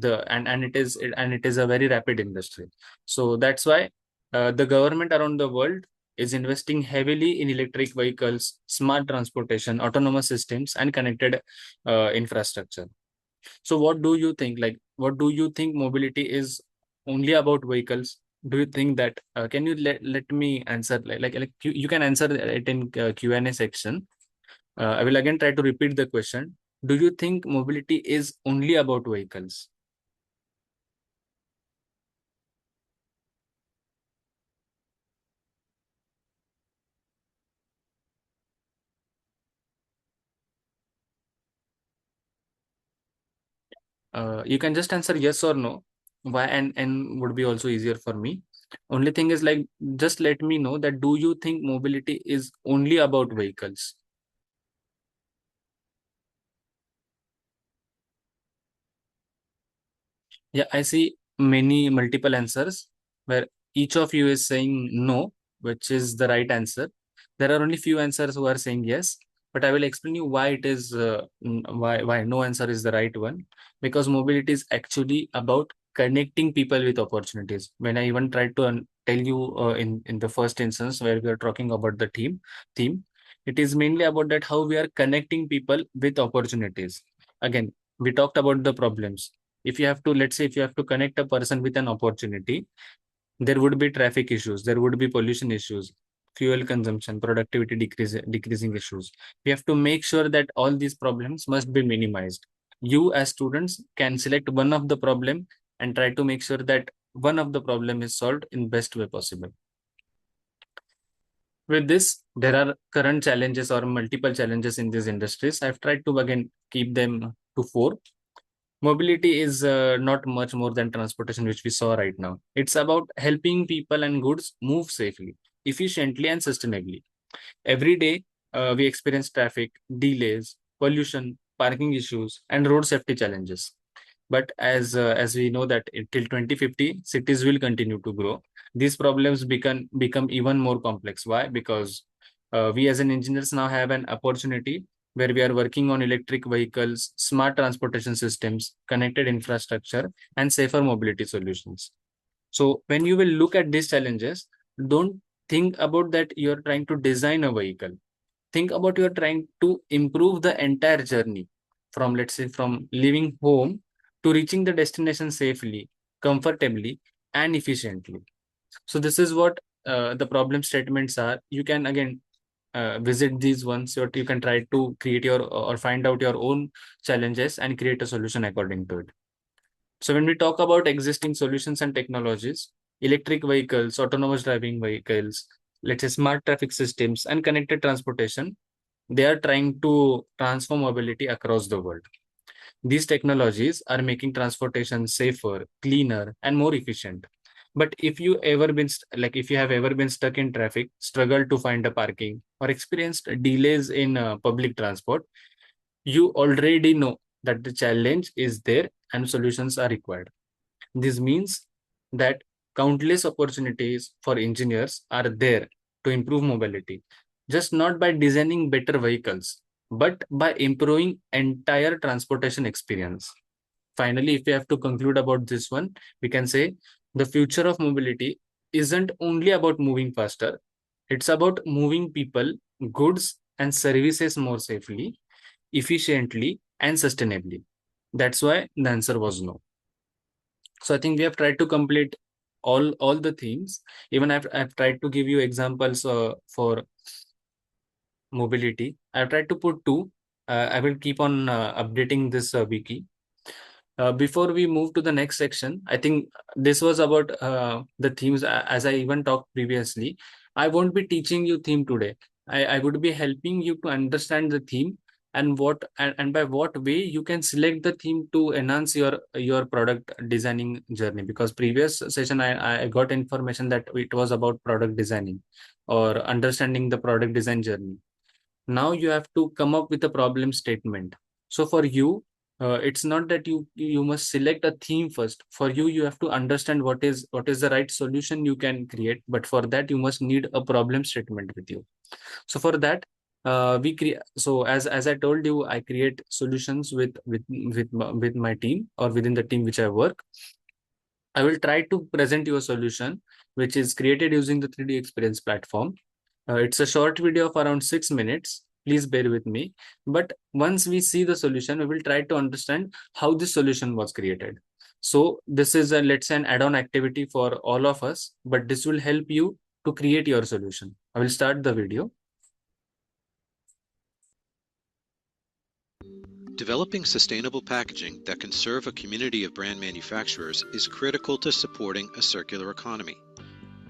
And it is a very rapid industry. So that's why the government around the world is investing heavily in electric vehicles, smart transportation, autonomous systems, and connected infrastructure. So, what do you think? Like, what do you think mobility is only about vehicles? do you think that can you let me answer you can answer it in Q&A section. I will again try to repeat the question. Do you think mobility is only about vehicles? You can just answer yes or no. Why and would be also easier for me. Only thing is like just let me know that do you think mobility is only about vehicles? Yeah, I see many multiple answers where each of you is saying no, which is the right answer. There are only few answers who are saying yes, but I will explain you why it is why no answer is the right one. Because mobility is actually about connecting people with opportunities. When I even tried to tell you in the first instance where we are talking about the theme, it is mainly about that how we are connecting people with opportunities. Again, we talked about the problems. If you have to, let's say if you have to connect a person with an opportunity, there would be traffic issues, there would be pollution issues, fuel consumption, productivity decreasing issues. We have to make sure that all these problems must be minimized. You as students can select one of the problem and try to make sure that one of the problem is solved in best way possible. With this, there are current challenges or multiple challenges in these industries. I've tried to again keep them to four. Mobility is not much more than transportation, which we saw right now. It's about helping people and goods move safely, efficiently, and sustainably. Every day, we experience traffic, delays, pollution, parking issues, and road safety challenges. But as we know that until 2050, cities will continue to grow. These problems become even more complex. Why? Because we as an engineers now have an opportunity where we are working on electric vehicles, smart transportation systems, connected infrastructure, and safer mobility solutions. So when you will look at these challenges, don't think about that you're trying to design a vehicle. Think about you're trying to improve the entire journey from, let's say, from leaving home to reaching the destination safely, comfortably, and efficiently. So this is what the problem statements are. You can again visit these ones, or you can try to create your or find out your own challenges and create a solution according to it. So when we talk about existing solutions and technologies, electric vehicles, autonomous driving vehicles, let's say smart traffic systems and connected transportation, they are trying to transform mobility across the world. These technologies are making transportation safer, cleaner, and more efficient. But if you ever been if you have ever been stuck in traffic, struggled to find a parking, or experienced delays in public transport, you already know that the challenge is there and solutions are required. This means that countless opportunities for engineers are there to improve mobility, just not by designing better vehicles, but by improving entire transportation experience. Finally, if we have to conclude about this one, we can say the future of mobility isn't only about moving faster, it's about moving people, goods, and services more safely, efficiently, and sustainably. That's why the answer was no. So I think we have tried to complete all the themes. Even I've tried to give you examples for mobility. I've tried to put two. I will keep on updating this wiki. Before we move to the next section, I think this was about the themes. As I even talked previously, I won't be teaching you theme today. I would be helping you to understand the theme and and by what way you can select the theme to enhance your product designing journey. Because previous session I got information that it was about product designing or understanding the product design journey. Now you have to come up with a problem statement. So for you, it's not that you must select a theme first. For you, you have to understand what is the right solution you can create, but for that you must need a problem statement with you. So for that, we create. So as I told you, I create solutions with my team or within the team which I work. I will try to present you a solution which is created using the 3D experience platform. It's a short video of around 6 minutes. Please bear with me. But once we see the solution, we will try to understand how this solution was created. So this is a, let's say, an add-on activity for all of us, but this will help you to create your solution. I will start the video. Developing sustainable packaging that can serve a community of brand manufacturers is critical to supporting a circular economy.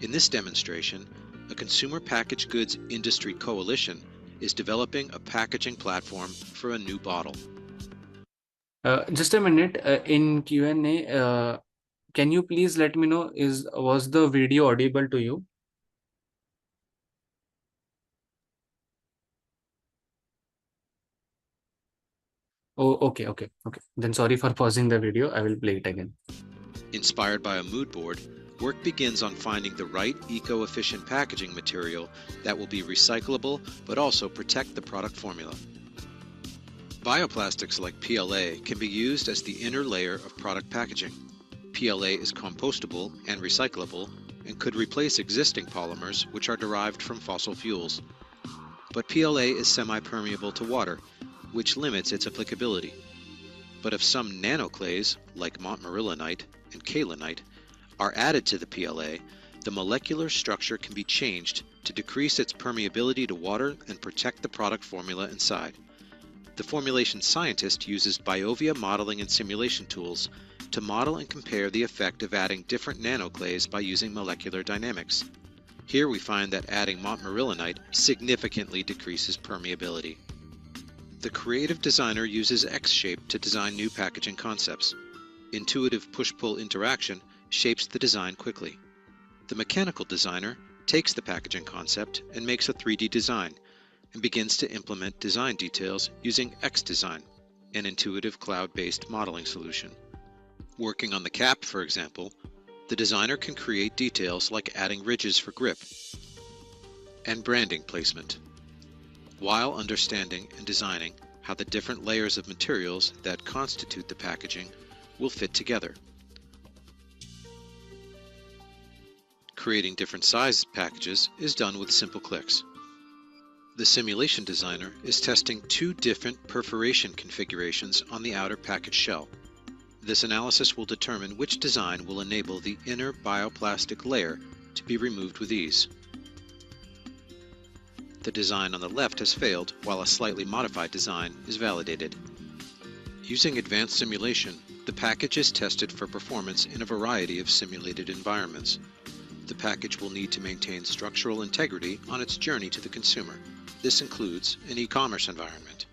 In this demonstration, a consumer packaged goods industry coalition is developing a packaging platform for a new bottle. Just a minute, in Q&A, can you please let me know, was the video audible to you? Oh, okay. Then sorry for pausing the video. I will play it again. Inspired by a mood board, work begins on finding the right eco-efficient packaging material that will be recyclable but also protect the product formula. Bioplastics like PLA can be used as the inner layer of product packaging. PLA is compostable and recyclable and could replace existing polymers which are derived from fossil fuels. But PLA is semi-permeable to water, which limits its applicability. But if some nanoclays, like montmorillonite and kaolinite, are added to the PLA, the molecular structure can be changed to decrease its permeability to water and protect the product formula inside. The formulation scientist uses BioVia modeling and simulation tools to model and compare the effect of adding different nanoclays by using molecular dynamics. Here we find that adding montmorillonite significantly decreases permeability. The creative designer uses X-shape to design new packaging concepts. Intuitive push-pull interaction shapes the design quickly. The mechanical designer takes the packaging concept and makes a 3D design, and begins to implement design details using X-Design, an intuitive cloud-based modeling solution. Working on the cap, for example, the designer can create details like adding ridges for grip and branding placement, while understanding and designing how the different layers of materials that constitute the packaging will fit together. Creating different size packages is done with simple clicks. The simulation designer is testing two different perforation configurations on the outer package shell. This analysis will determine which design will enable the inner bioplastic layer to be removed with ease. The design on the left has failed, while a slightly modified design is validated. Using advanced simulation, the package is tested for performance in a variety of simulated environments. The package will need to maintain structural integrity on its journey to the consumer. This includes an e-commerce environment.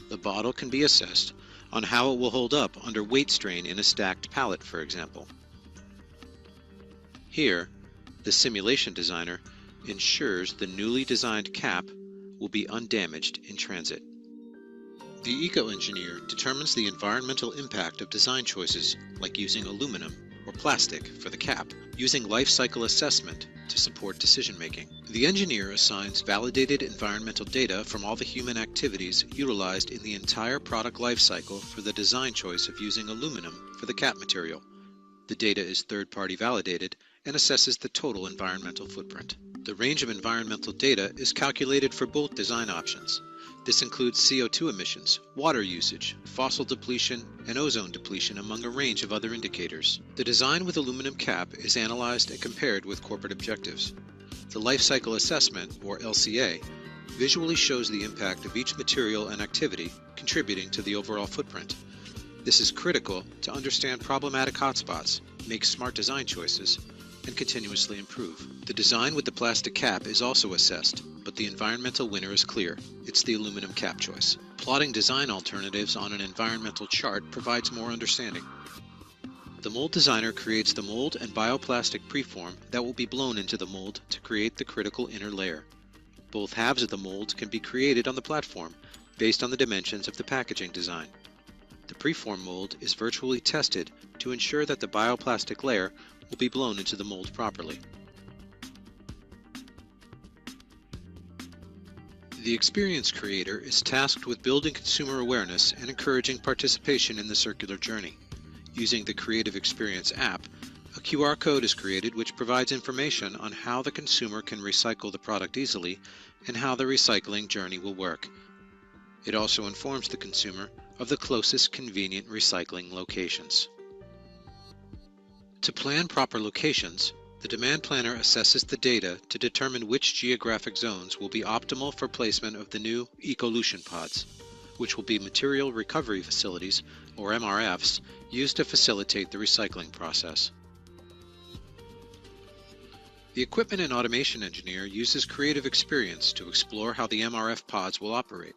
The bottle can be assessed on how it will hold up under weight strain in a stacked pallet, for example. Here, the simulation designer ensures the newly designed cap will be undamaged in transit. The eco-engineer determines the environmental impact of design choices, like using aluminum or plastic for the cap, using life cycle assessment to support decision-making. The engineer assigns validated environmental data from all the human activities utilized in the entire product life cycle for the design choice of using aluminum for the cap material. The data is third-party validated and assesses the total environmental footprint. The range of environmental data is calculated for both design options. This includes CO2 emissions, water usage, fossil depletion, and ozone depletion, among a range of other indicators. The design with aluminum cap is analyzed and compared with corporate objectives. The Life Cycle Assessment, or LCA, visually shows the impact of each material and activity contributing to the overall footprint. This is critical to understand problematic hotspots, make smart design choices, and continuously improve. The design with the plastic cap is also assessed, but the environmental winner is clear. It's the aluminum cap choice. Plotting design alternatives on an environmental chart provides more understanding. The mold designer creates the mold and bioplastic preform that will be blown into the mold to create the critical inner layer. Both halves of the mold can be created on the platform based on the dimensions of the packaging design. The preform mold is virtually tested to ensure that the bioplastic layer will be blown into the mold properly. The experience creator is tasked with building consumer awareness and encouraging participation in the circular journey. Using the Creative Experience app, a QR code is created which provides information on how the consumer can recycle the product easily and how the recycling journey will work. It also informs the consumer of the closest convenient recycling locations. To plan proper locations, the demand planner assesses the data to determine which geographic zones will be optimal for placement of the new ecolution pods, which will be material recovery facilities, or MRFs, used to facilitate the recycling process. The equipment and automation engineer uses creative experience to explore how the MRF pods will operate.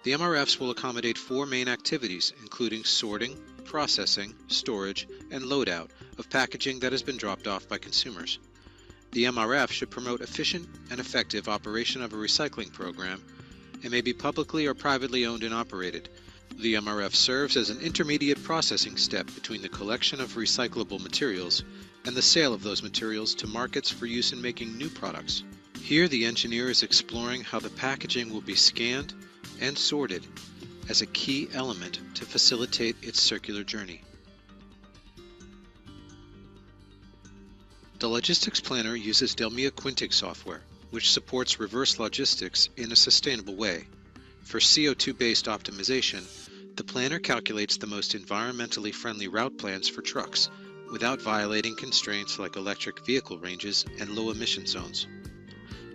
The MRFs will accommodate 4 main activities, including sorting, processing, storage, and loadout of packaging that has been dropped off by consumers. The MRF should promote efficient and effective operation of a recycling program and may be publicly or privately owned and operated. The MRF serves as an intermediate processing step between the collection of recyclable materials and the sale of those materials to markets for use in making new products. Here the engineer is exploring how the packaging will be scanned and sorted as a key element to facilitate its circular journey. The logistics planner uses Delmia Quintic software, which supports reverse logistics in a sustainable way. For CO2-based optimization, the planner calculates the most environmentally friendly route plans for trucks without violating constraints like electric vehicle ranges and low emission zones.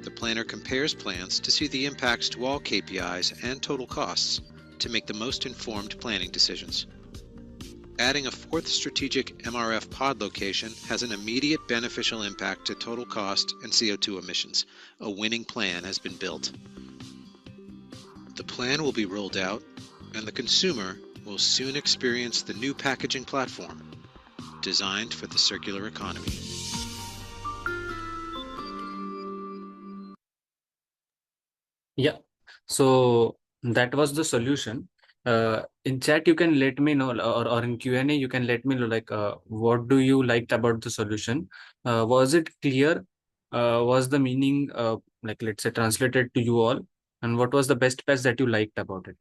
The planner compares plans to see the impacts to all KPIs and total costs to make the most informed planning decisions. Adding a 4th strategic MRF pod location has an immediate beneficial impact to total cost and CO2 emissions. A winning plan has been built. The plan will be rolled out, and the consumer will soon experience the new packaging platform designed for the circular economy. Yeah. So that was the solution. In chat, you can let me know, or in Q&A, you can let me know, like, what do you liked about the solution? Was it clear? Was the meaning, like, let's say, translated to you all? And what was the best patch that you liked about it?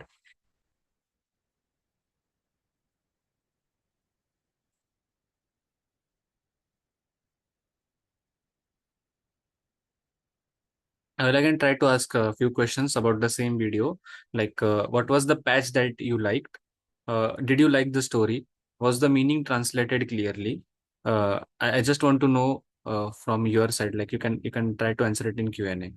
I will again try to ask a few questions about the same video. Like, what was the patch that you liked? Did you like the story? Was the meaning translated clearly? I just want to know from your side. Like, you can try to answer it in Q&A.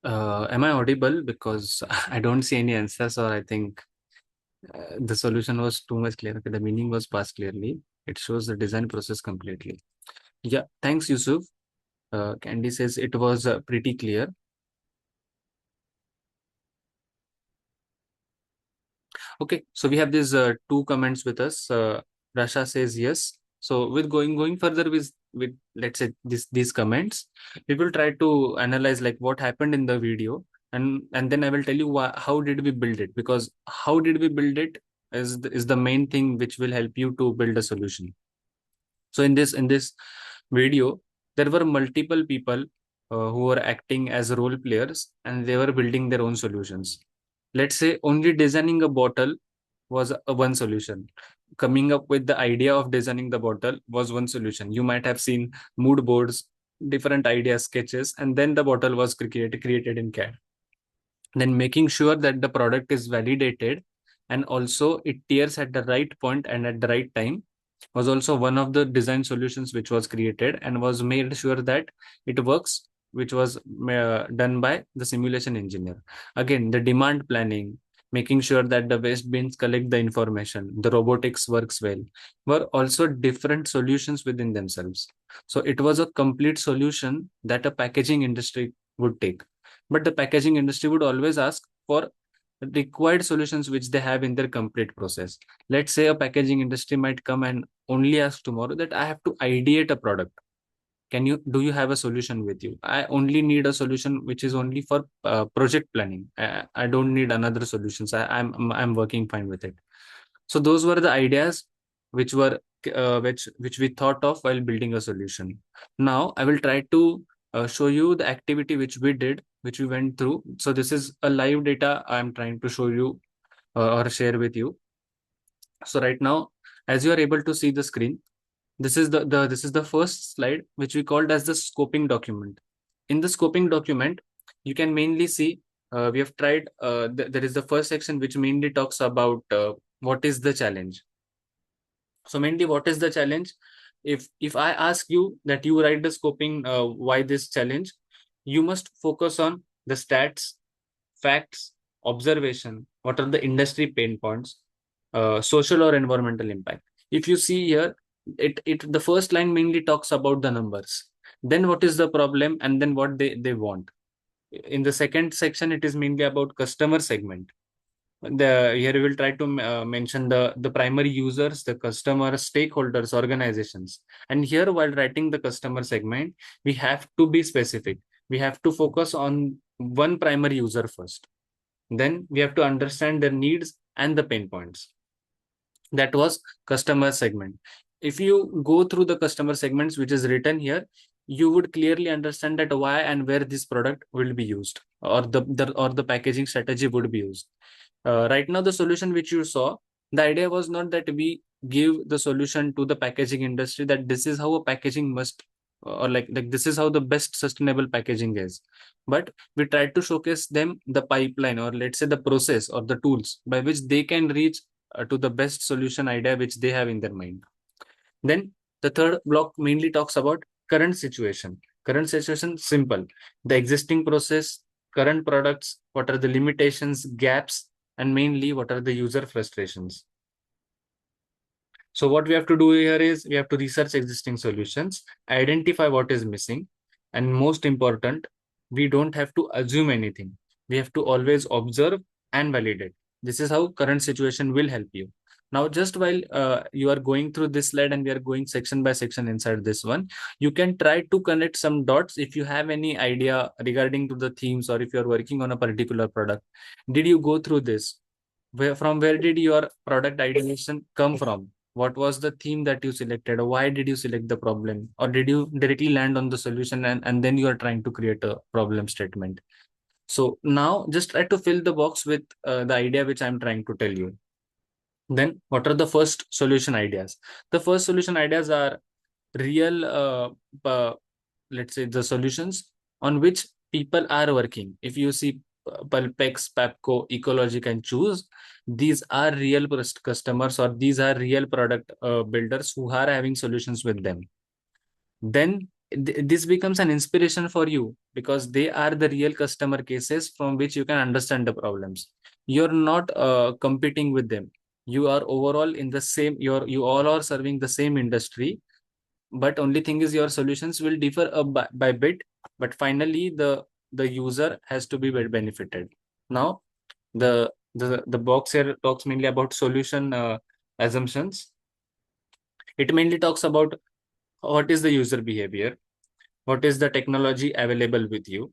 Am I audible? Because I don't see any answers, or I think the solution was too much clear. Okay, the meaning was passed clearly. It shows the design process completely. Yeah, thanks, Yusuf. Candy says it was pretty clear. Okay, so we have these 2 comments with us. Rasha says yes. So with going further with let's say these comments, we will try to analyze like what happened in the video, and then I will tell you how did we build it, because how did we build it is the main thing which will help you to build a solution. So in this video, there were multiple people who were acting as role players, and they were building their own solutions. Let's say only designing a bottle was one solution. Coming up with the idea of designing the bottle was one solution. You might have seen mood boards, different ideas, sketches, and then the bottle was created in CAD. Then making sure that the product is validated and also it tears at the right point and at the right time was also one of the design solutions which was created and was made sure that it works, which was done by the simulation engineer. Again, the demand planning, making sure that the waste bins collect the information, the robotics works well, were also different solutions within themselves. So it was a complete solution that a packaging industry would take, but the packaging industry would always ask for required solutions which they have in their complete process. Let's say a packaging industry might come and only ask tomorrow that I have to ideate a product. Do you have a solution with you? I only need a solution which is only for project planning. I don't need another solutions. I'm working fine with it. So those were the ideas which were which we thought of while building a solution. Now I will try to show you the activity which we did, which we went through. So this is a live data I'm trying to show you or share with you. So right now, as you are able to see the screen, this is the first slide, which we called as the scoping document. In the scoping document, you can mainly see we have tried. There is the first section which mainly talks about what is the challenge. So mainly, what is the challenge? If I ask you that you write the scoping, why this challenge, you must focus on the stats, facts, observation. What are the industry pain points, social or environmental impact? If you see here, it the first line mainly talks about the numbers. Then what is the problem, and then what they want. In the second section, it is mainly about customer segment. Here we will try to mention the primary users, the customer, stakeholders, organizations. And here, while writing the customer segment, we have to be specific. We have to focus on one primary user first. Then we have to understand their needs and the pain points. That was customer segment. If you go through the customer segments which is written here, you would clearly understand that why and where this product will be used, or the packaging strategy would be used. Right now, the solution which you saw, the idea was not that we give the solution to the packaging industry that this is how a packaging must, or like this is how the best sustainable packaging is. But we tried to showcase them the pipeline, or let's say the process or the tools by which they can reach to the best solution idea which they have in their mind. Then the third block mainly talks about current situation. Current situation, simple. The existing process, current products, what are the limitations, gaps, and mainly what are the user frustrations. So what we have to do here is we have to research existing solutions, identify what is missing, and most important, we don't have to assume anything. We have to always observe and validate. This is how current situation will help you. Now, just while you are going through this slide and we are going section by section inside this one, you can try to connect some dots if you have any idea regarding to the themes, or if you are working on a particular product. Did you go through this? From where did your product ideation come from? What was the theme that you selected? Or why did you select the problem? Or did you directly land on the solution, and then you are trying to create a problem statement? So now just try to fill the box with the idea which I'm trying to tell you. Then what are the first solution ideas? The first solution ideas are real, let's say, the solutions on which people are working. If you see Pulpex, Pepco, Ecologic, and Choose, these are real customers, or these are real product builders who are having solutions with them. Then this becomes an inspiration for you, because they are the real customer cases from which you can understand the problems. You're not competing with them. You are overall in the same, you all are serving the same industry, but only thing is your solutions will differ by bit, but finally the user has to be well benefited. Now the box here talks mainly about solution assumptions. It mainly talks about what is the user behavior, what is the technology available with you,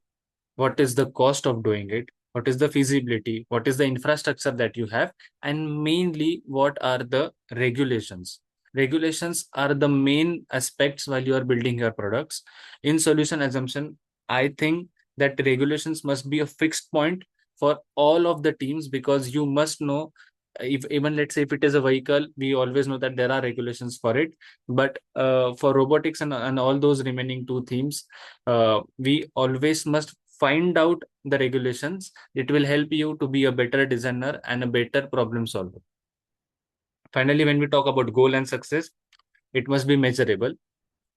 what is the cost of doing it, what is the feasibility, what is the infrastructure that you have, and mainly what are the regulations. Regulations are the main aspects while you are building your products. In solution assumption, I think that regulations must be a fixed point for all of the teams, because you must know, if even let's say if it is a vehicle, we always know that there are regulations for it. But for robotics and all those remaining two themes, we always must find out the regulations. It will help you to be a better designer and a better problem solver. Finally, when we talk about goal and success, it must be measurable.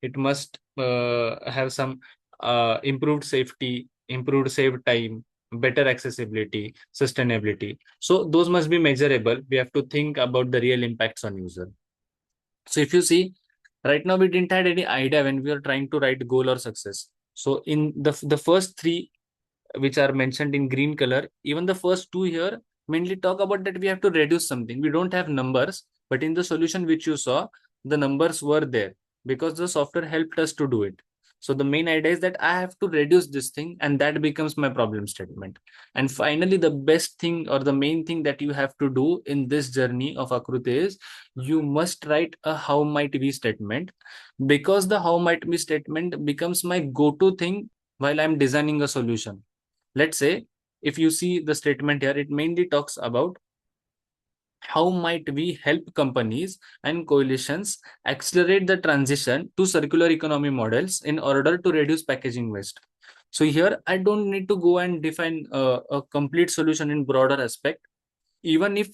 It must have some improved safety, improved save time, better accessibility, sustainability. So those must be measurable. We have to think about the real impacts on user. So if you see, right now we didn't had any idea when we were trying to write goal or success. So in the first three which are mentioned in green color, even the first two here mainly talk about that we have to reduce something. We don't have numbers, but in the solution which you saw, the numbers were there because the software helped us to do it. So the main idea is that I have to reduce this thing, and that becomes my problem statement. And finally, the best thing or the main thing that you have to do in this journey of Akruti is you must write a how might we statement, because the how might we statement becomes my go-to thing while I'm designing a solution. Let's say if you see the statement here, it mainly talks about how might we help companies and coalitions accelerate the transition to circular economy models in order to reduce packaging waste? So here I don't need to go and define a complete solution in broader aspect. Even if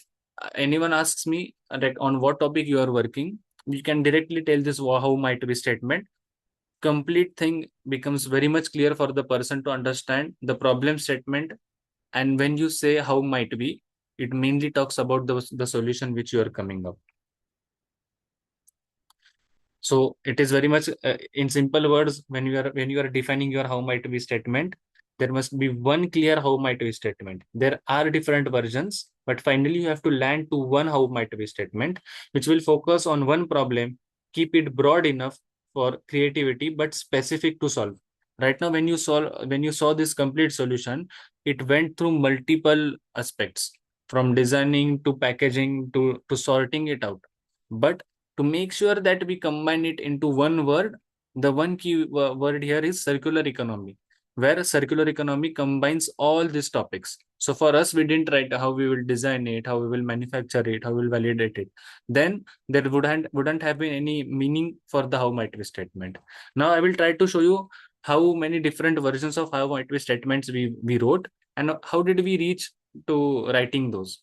anyone asks me that on what topic you are working, we can directly tell this how might be statement. Complete thing becomes very much clear for the person to understand the problem statement. And when you say how might be, it mainly talks about the solution which you are coming up. So it is very much in simple words, when you are defining your how might be statement, there must be one clear how might be statement. There are different versions, but finally you have to land to one how might be statement, which will focus on one problem, keep it broad enough for creativity, but specific to solve. Right now, when you saw this complete solution, it went through multiple aspects, from designing to packaging to sorting it out. But to make sure that we combine it into one word, the one key word here is circular economy, where circular economy combines all these topics. So for us, we didn't write how we will design it, how we will manufacture it, how we will validate it. Then there wouldn't have been any meaning for the how might be statement. Now I will try to show you how many different versions of how might be statements we wrote, and how did we reach to writing those.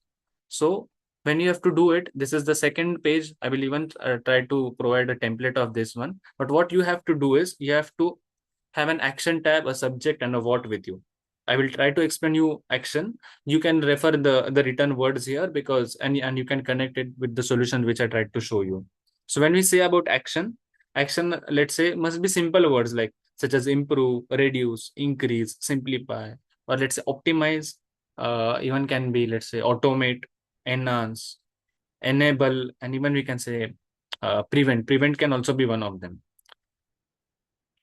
So when you have to do it, this is the second page. I will even try to provide a template of this one. But what you have to do is you have to have an action tab, a subject, and a what with you. I will try to explain you action. You can refer the written words here, because and you can connect it with the solution which I tried to show you. So when we say about action, action, let's say, must be simple words like such as improve, reduce, increase, simplify, or let's say optimize. Even can be, let's say, automate, enhance, enable, and even we can say prevent. Prevent can also be one of them.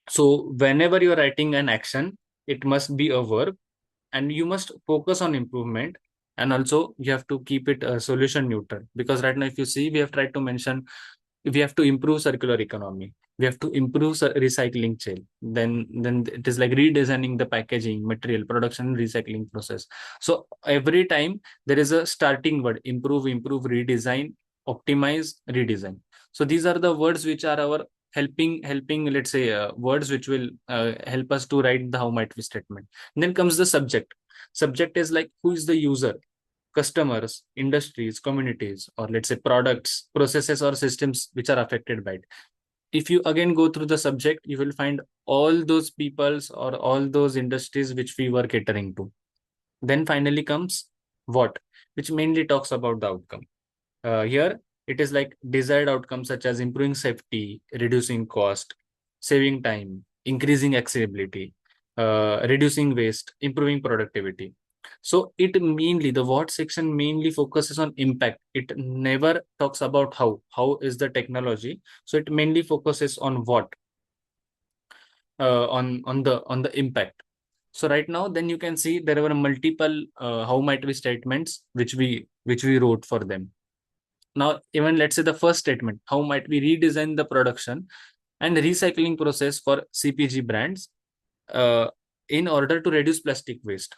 So whenever you're writing an action, it must be a verb, and you must focus on improvement. And also you have to keep it solution neutral, because right now if you see, we have tried to mention we have to improve circular economy, we have to improve recycling chain, then it is like redesigning the packaging material production recycling process. So every time there is a starting word: improve, redesign, optimize, redesign. So these are the words which are our helping, let's say, words which will help us to write the how might be statement. And then comes the subject. Subject is like who is the user, customers, industries, communities, or let's say products, processes, or systems which are affected by it. If you again go through the subject, you will find all those peoples or all those industries which we were catering to. Then finally comes what, which mainly talks about the outcome. Here, it is like desired outcomes such as improving safety, reducing cost, saving time, increasing accessibility, reducing waste, improving productivity. So it mainly, the what section mainly focuses on impact. It never talks about how. How is the technology? So it mainly focuses on what, on the impact. So right now, then you can see there were multiple how might be statements which we wrote for them. Now, even let's say the first statement, how might we redesign the production and recycling process for CPG brands uh, in order to reduce plastic waste?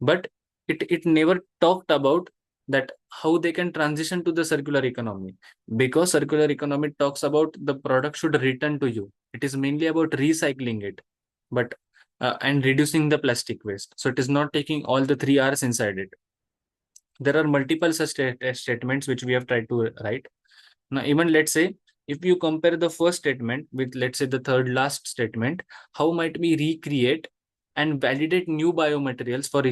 But it never talked about that how they can transition to the circular economy, because circular economy talks about the product should return to you. It is mainly about recycling it, but and reducing the plastic waste. So it is not taking all the three R's inside it. There are multiple such statements which we have tried to write. Now, even let's say, if you compare the first statement with, let's say, the third last statement, how might we recreate and validate new biomaterials for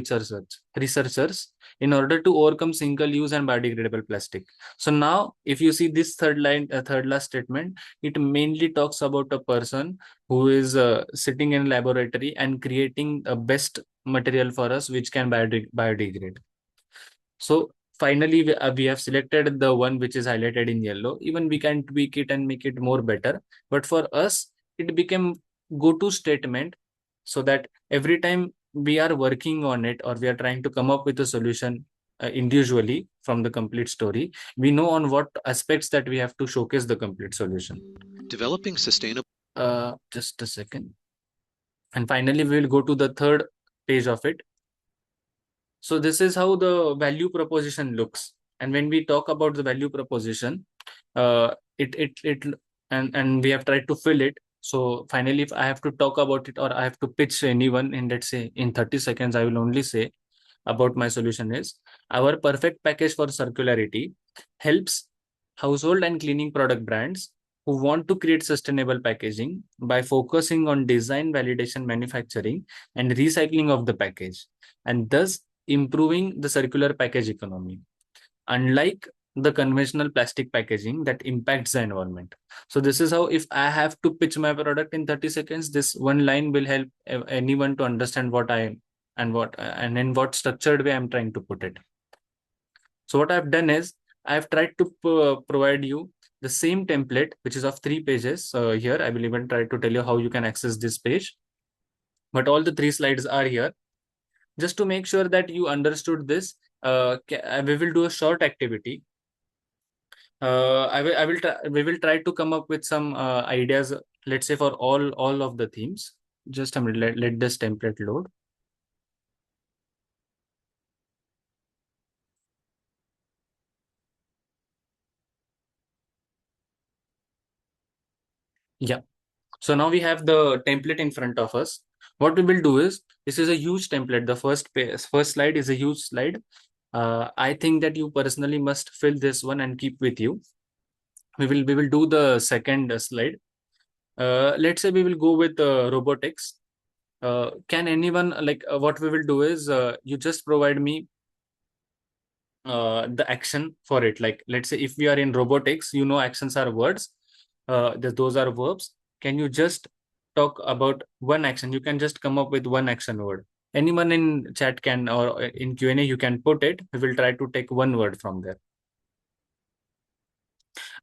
researchers in order to overcome single-use and biodegradable plastic? So now, if you see this third last statement, it mainly talks about a person who is sitting in a laboratory and creating a best material for us which can biodegrade. So finally, we have selected the one which is highlighted in yellow. Even we can tweak it and make it more better. But for us, it became go-to statement, so that every time we are working on it or we are trying to come up with a solution individually from the complete story, we know on what aspects that we have to showcase the complete solution. Developing sustainable. Just a second. And finally, we will go to the third page of it. So this is how the value proposition looks. And when we talk about the value proposition, it and we have tried to fill it. So finally, if I have to talk about it or I have to pitch anyone in, let's say, in 30 seconds, I will only say about my solution is our perfect package for circularity helps household and cleaning product brands who want to create sustainable packaging by focusing on design, validation, manufacturing, and recycling of the package, and thus improving the circular package economy, unlike the conventional plastic packaging that impacts the environment. So this is how, if I have to pitch my product in 30 seconds, this one line will help anyone to understand what I am and what and in what structured way I'm trying to put it. So what I've done is I've tried to provide you the same template, which is of 3 pages. Here I will even try to tell you how you can access this page, but all the 3 slides are here. Just to make sure that you understood this, we will do a short activity. I will try, we will try to come up with some ideas, let's say for all of the themes. Just a minute, let this template load. Yeah. So now we have the template in front of us. What we will do is, this is a huge template. The first slide is a huge slide. I think that you personally must fill this one and keep with you. We will do the second slide. Let's say we will go with robotics. Can anyone, like, what we will do is, you just provide me the action for it. Like, let's say if we are in robotics, actions are words, those are verbs. Can you just talk about one action? You can just come up with one action word. Anyone in chat can, or in Q&A you can put it. We will try to take one word from there.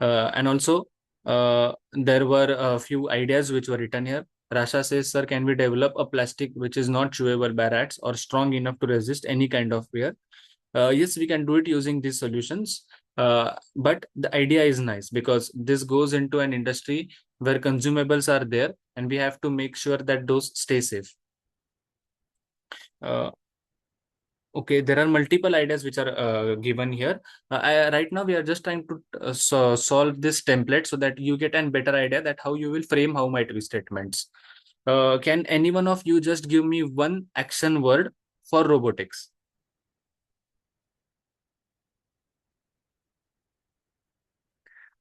And also, there were a few ideas which were written here. Rasha says, sir, can we develop a plastic which is not chewable by rats or strong enough to resist any kind of wear? Yes, we can do it using these solutions. But the idea is nice because this goes into an industry where consumables are there, and we have to make sure that those stay safe. Okay, there are multiple ideas which are given here. Right now, we are just trying to solve this template so that you get a better idea that how you will frame how might be statements. Can any one of you just give me one action word for robotics?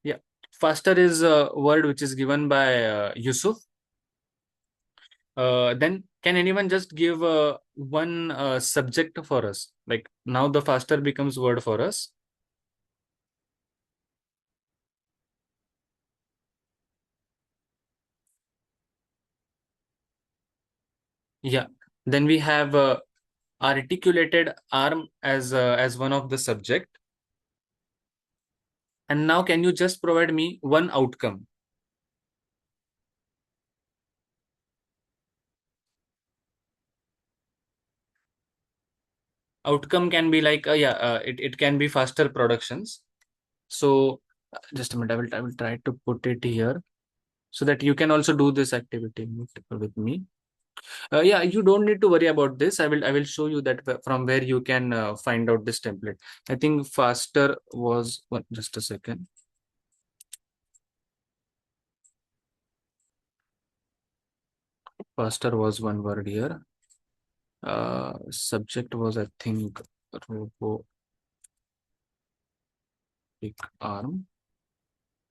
Yeah, faster is a word which is given by Yusuf. Then can anyone just give one subject for us? Like, now the faster becomes word for us. Yeah. Then we have articulated arm as one of the subject. And now can you just provide me one outcome? Outcome can be like, it can be faster productions. So just a minute, I will try to put it here so that you can also do this activity with me. Yeah, you don't need to worry about this. I will show you that from where you can find out this template. I think faster was what, just a second. Faster was one word here. Subject was, I think, robotic arm.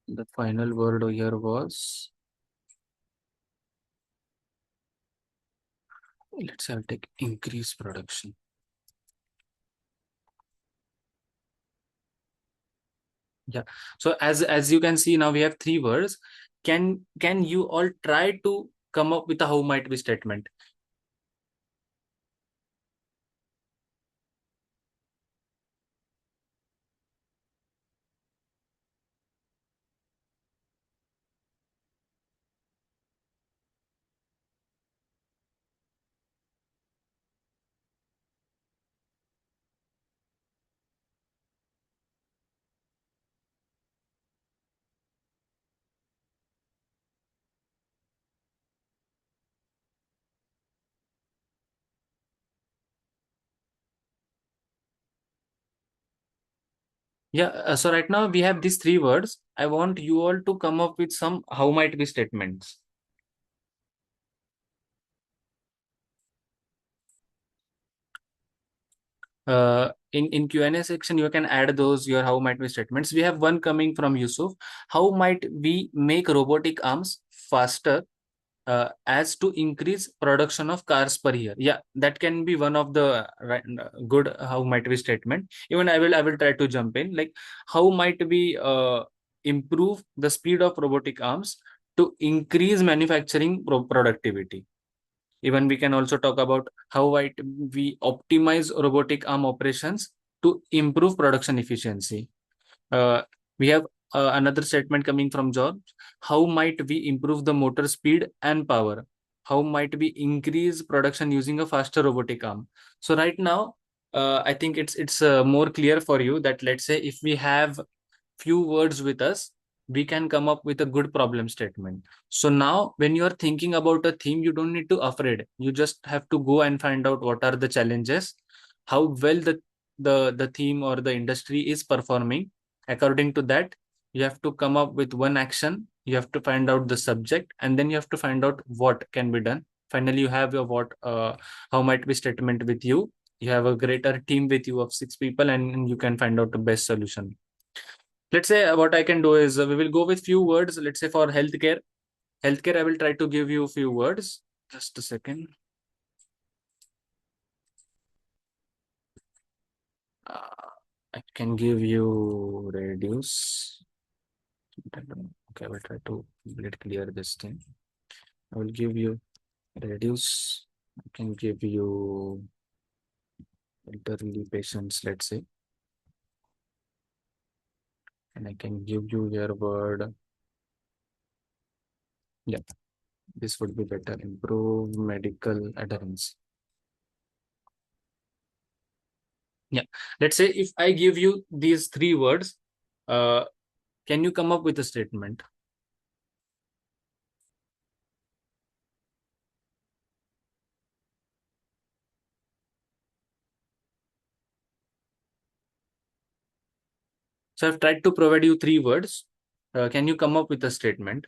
The final word here was, let's say I'll take increase production. Yeah. So as you can see, now we have 3 words. Can you all try to come up with a how might be statement? Yeah, so right now we have these three words. I want you all to come up with some how might be statements. In Q&A section, you can add those your how might be statements. We have one coming from Yusuf. How might we make robotic arms faster as to increase production of cars per year? Yeah, that can be one of the good how might we statement. Even I will try to jump in. Like, how might we improve the speed of robotic arms to increase manufacturing productivity? Even we can also talk about how might we optimize robotic arm operations to improve production efficiency. Uh, we have another statement coming from George. How might we improve the motor speed and power? How might we increase production using a faster robotic arm? So right now, I think it's more clear for you that, let's say, if we have few words with us, we can come up with a good problem statement. So now when you are thinking about a theme, you don't need to afraid. You just have to go and find out what are the challenges, how well the theme or the industry is performing. According to that, you have to come up with one action. You have to find out the subject, and then you have to find out what can be done. Finally, you have your what how might be statement with you. You have a greater team with you of 6 people, and you can find out the best solution. Let's say what I can do is we will go with few words. Let's say for healthcare. Healthcare, I will try to give you a few words. Just a second. I can give you reduce. Okay, I will try to let clear this thing. I will give you reduce. I can give you elderly patients, let's say. And I can give you your word. Yeah, this would be better. Improve medical adherence. Yeah, let's say if I give you these three words, uh, can you come up with a statement? So I've tried to provide you three words. Can you come up with a statement?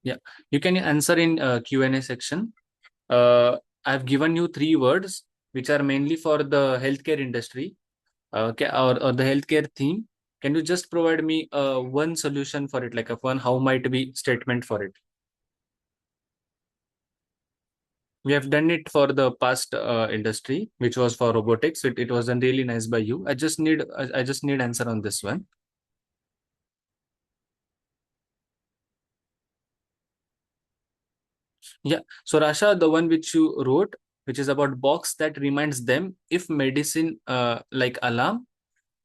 Yeah, you can answer in Q&A section. Uh, I've given you three words, which are mainly for the healthcare industry, or the healthcare theme. Can you just provide me one solution for it, like a one how might be statement for it? We have done it for the past industry, which was for robotics. It was done really nice by you. I just need answer on this one. Yeah. So Rasha, the one which you wrote, which is about box that reminds them if medicine like alarm,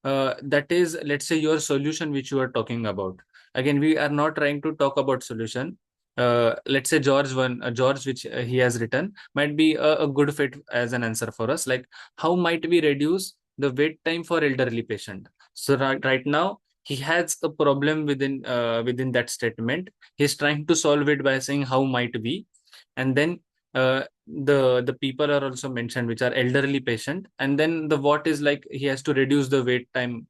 that is, let's say, your solution which you are talking about. Again, we are not trying to talk about solution. Let's say George, which he has written, might be a good fit as an answer for us. Like, how might we reduce the wait time for elderly patient? So right now he has a problem within that statement. He's trying to solve it by saying how might we, and then the people are also mentioned, which are elderly patient, and then the what is like he has to reduce the wait time.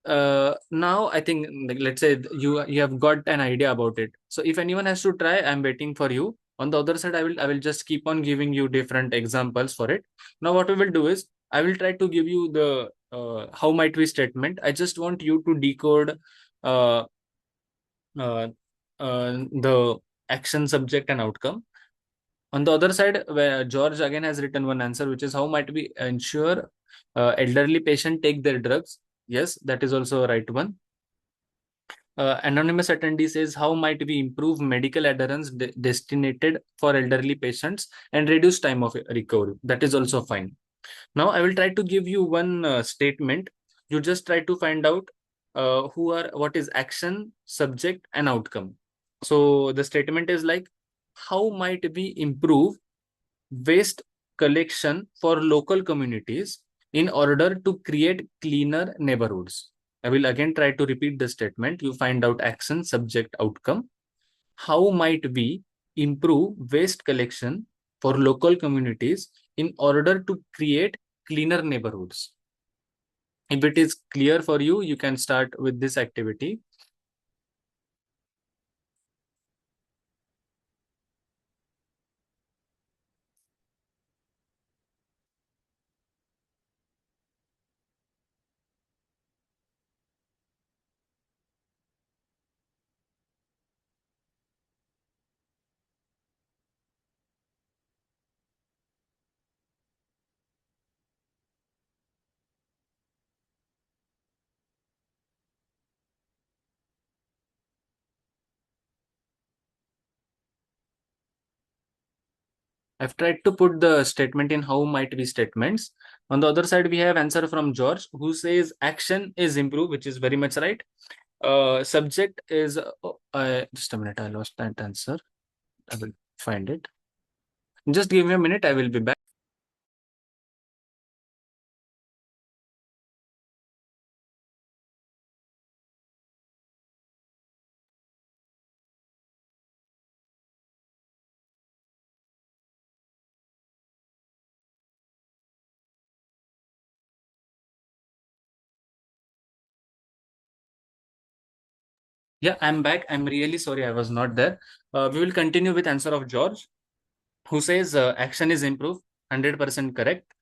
Now I think, like, let's say you have got an idea about it. So if anyone has to try, I'm waiting for you. On the other side, I will just keep on giving you different examples for it. Now what we will do is I will try to give you the how might we statement. I just want you to decode uh, uh, the action, subject, and outcome. On the other side, where George again has written one answer, which is how might we ensure elderly patient take their drugs. Yes, that is also a right one. Anonymous attendee says, how might we improve medical adherence destinated for elderly patients and reduce time of recovery? That is also fine. Now I will try to give you one statement. You just try to find out what is action, subject, and outcome. So the statement is like, how might we improve waste collection for local communities in order to create cleaner neighborhoods? I will again try to repeat the statement. You find out action, subject, outcome. How might we improve waste collection for local communities in order to create cleaner neighborhoods? If it is clear for you, you can start with this activity. I've tried to put the statement in how might be statements. On the other side, we have answer from George, who says action is improve, which is very much right. Subject is just a minute. I lost that answer. I will find it. Just give me a minute. I will be back. Yeah, I'm back. I'm really sorry I was not there. We will continue with answer of George, who says action is improve, 100% correct.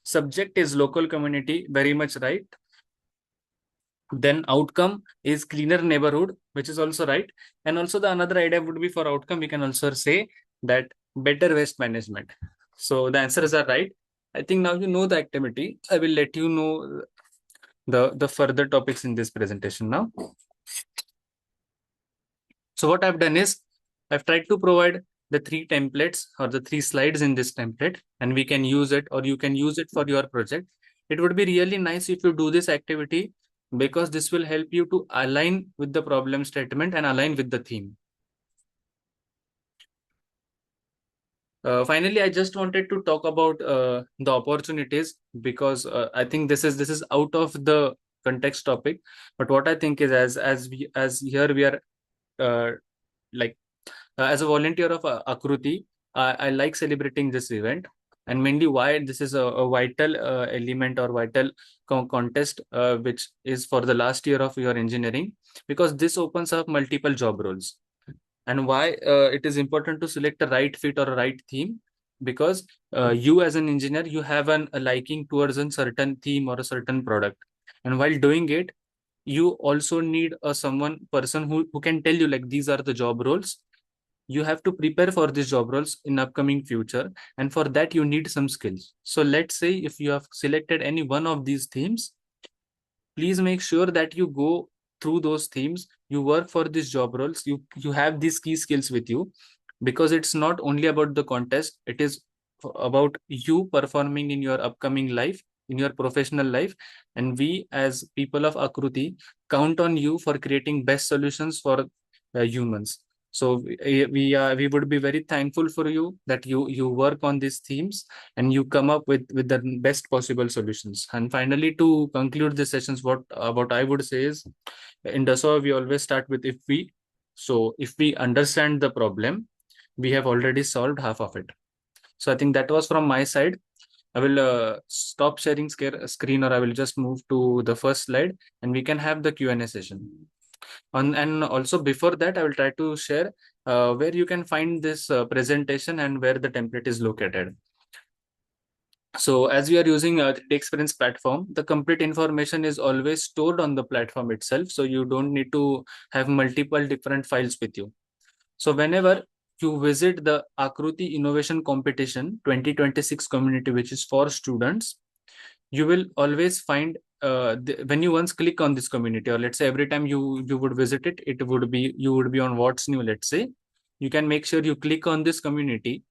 Subject is local community, very much right. Then outcome is cleaner neighborhood, which is also right. And also the another idea would be for outcome, we can also say that better waste management. So the answers are right. I think now you know the activity. I will let you know the further topics in this presentation now. So what I've done is I've tried to provide the three templates or the three slides in this template, and we can use it or you can use it for your project. It would be really nice if you do this activity because this will help you to align with the problem statement and align with the theme. Finally, I just wanted to talk about the opportunities because I think this is out of the context topic. But what I think is as here we are like as a volunteer of Akruti, I like celebrating this event, and mainly why this is a vital element or vital contest, which is for the last year of your engineering, because this opens up multiple job roles. And why it is important to select a right fit or a right theme, because you as an engineer, you have a liking towards a certain theme or a certain product, and while doing it, you also need a someone person who can tell you like these are the job roles. You have to prepare for these job roles in upcoming future, and for that you need some skills. So let's say if you have selected any one of these themes, please make sure that you go through those themes, you work for these job roles, you have these key skills with you, because it's not only about the contest, it is about you performing in your upcoming life, in your professional life. And we as people of Akruti count on you for creating best solutions for humans. So we would be very thankful for you that you work on these themes and you come up with the best possible solutions. And finally, to conclude this sessions, what I would say is, in DASO we always start with if we. So if we understand the problem, we have already solved half of it. So I think that was from my side. I will stop sharing screen, or I will just move to the first slide and we can have the Q&A session. And also before that, I will try to share where you can find this presentation and where the template is located. So as we are using the experience platform, the complete information is always stored on the platform itself. So you don't need to have multiple different files with you. So whenever you visit the Akruti Innovation Competition 2026 community, which is for students, you will always find when you once click on this community, or let's say every time you would visit it, it would be you would be on what's new. Let's say you can make sure you click on this community,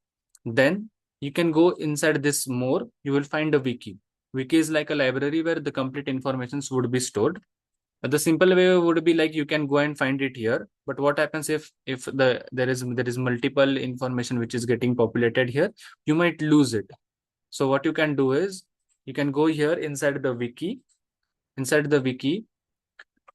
then you can go inside this more. You will find a wiki. Wiki is like a library where the complete informations would be stored. The simple way would be like you can go and find it here. But what happens if there is multiple information which is getting populated here, you might lose it. So what you can do is you can go here inside the wiki. Inside the wiki,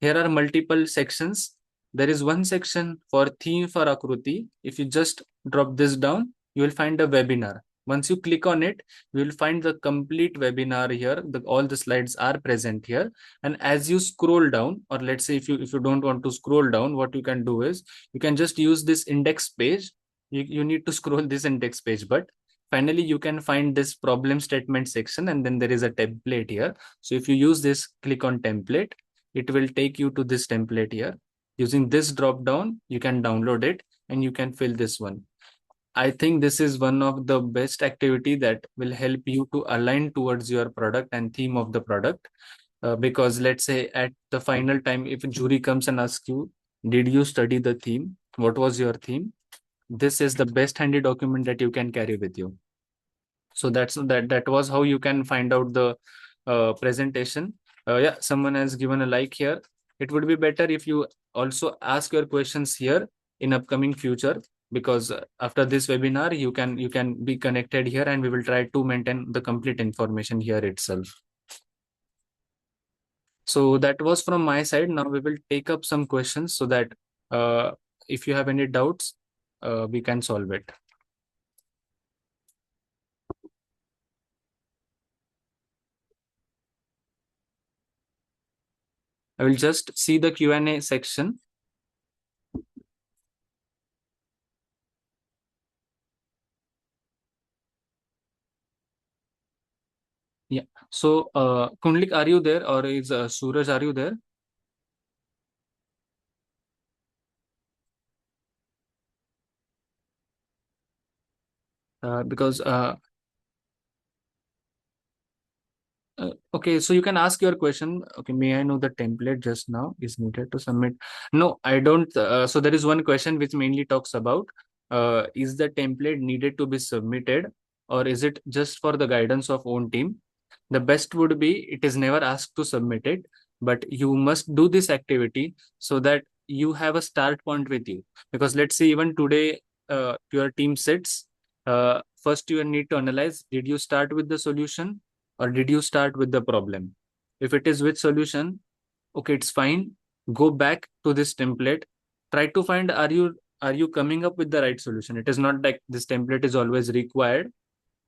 here are multiple sections. There is one section for theme for Akruti. If you just drop this down, you will find a webinar. Once you click on it, you will find the complete webinar here. All the slides are present here. And as you scroll down, or let's say if you don't want to scroll down, what you can do is you can just use this index page. You need to scroll this index page, but finally you can find this problem statement section, and then there is a template here. So if you use this, click on template, it will take you to this template here. Using this drop down, you can download it and you can fill this one. I think this is one of the best activity that will help you to align towards your product and theme of the product. Because let's say at the final time, if a jury comes and asks you, did you study the theme? What was your theme? This is the best handy document that you can carry with you. So that was how you can find out the presentation. Yeah, someone has given a like here. It would be better if you also ask your questions here in upcoming future, because after this webinar you can be connected here, and we will try to maintain the complete information here itself. So that was from my side. Now we will take up some questions so that if you have any doubts, we can solve it. I will just see the Q&A section. Yeah. So, Kundlik, are you there, or is Suraj, are you there? Because okay, so you can ask your question. Okay, may I know the template just now is needed to submit? No, I don't. So there is one question which mainly talks about is the template needed to be submitted, or is it just for the guidance of own team? The best would be it is never asked to submit it, but you must do this activity so that you have a start point with you. Because let's say even today your team sits. First, you need to analyze: did you start with the solution, or did you start with the problem? If it is with solution, okay, it's fine. Go back to this template. Try to find, are you coming up with the right solution? It is not like this template is always required,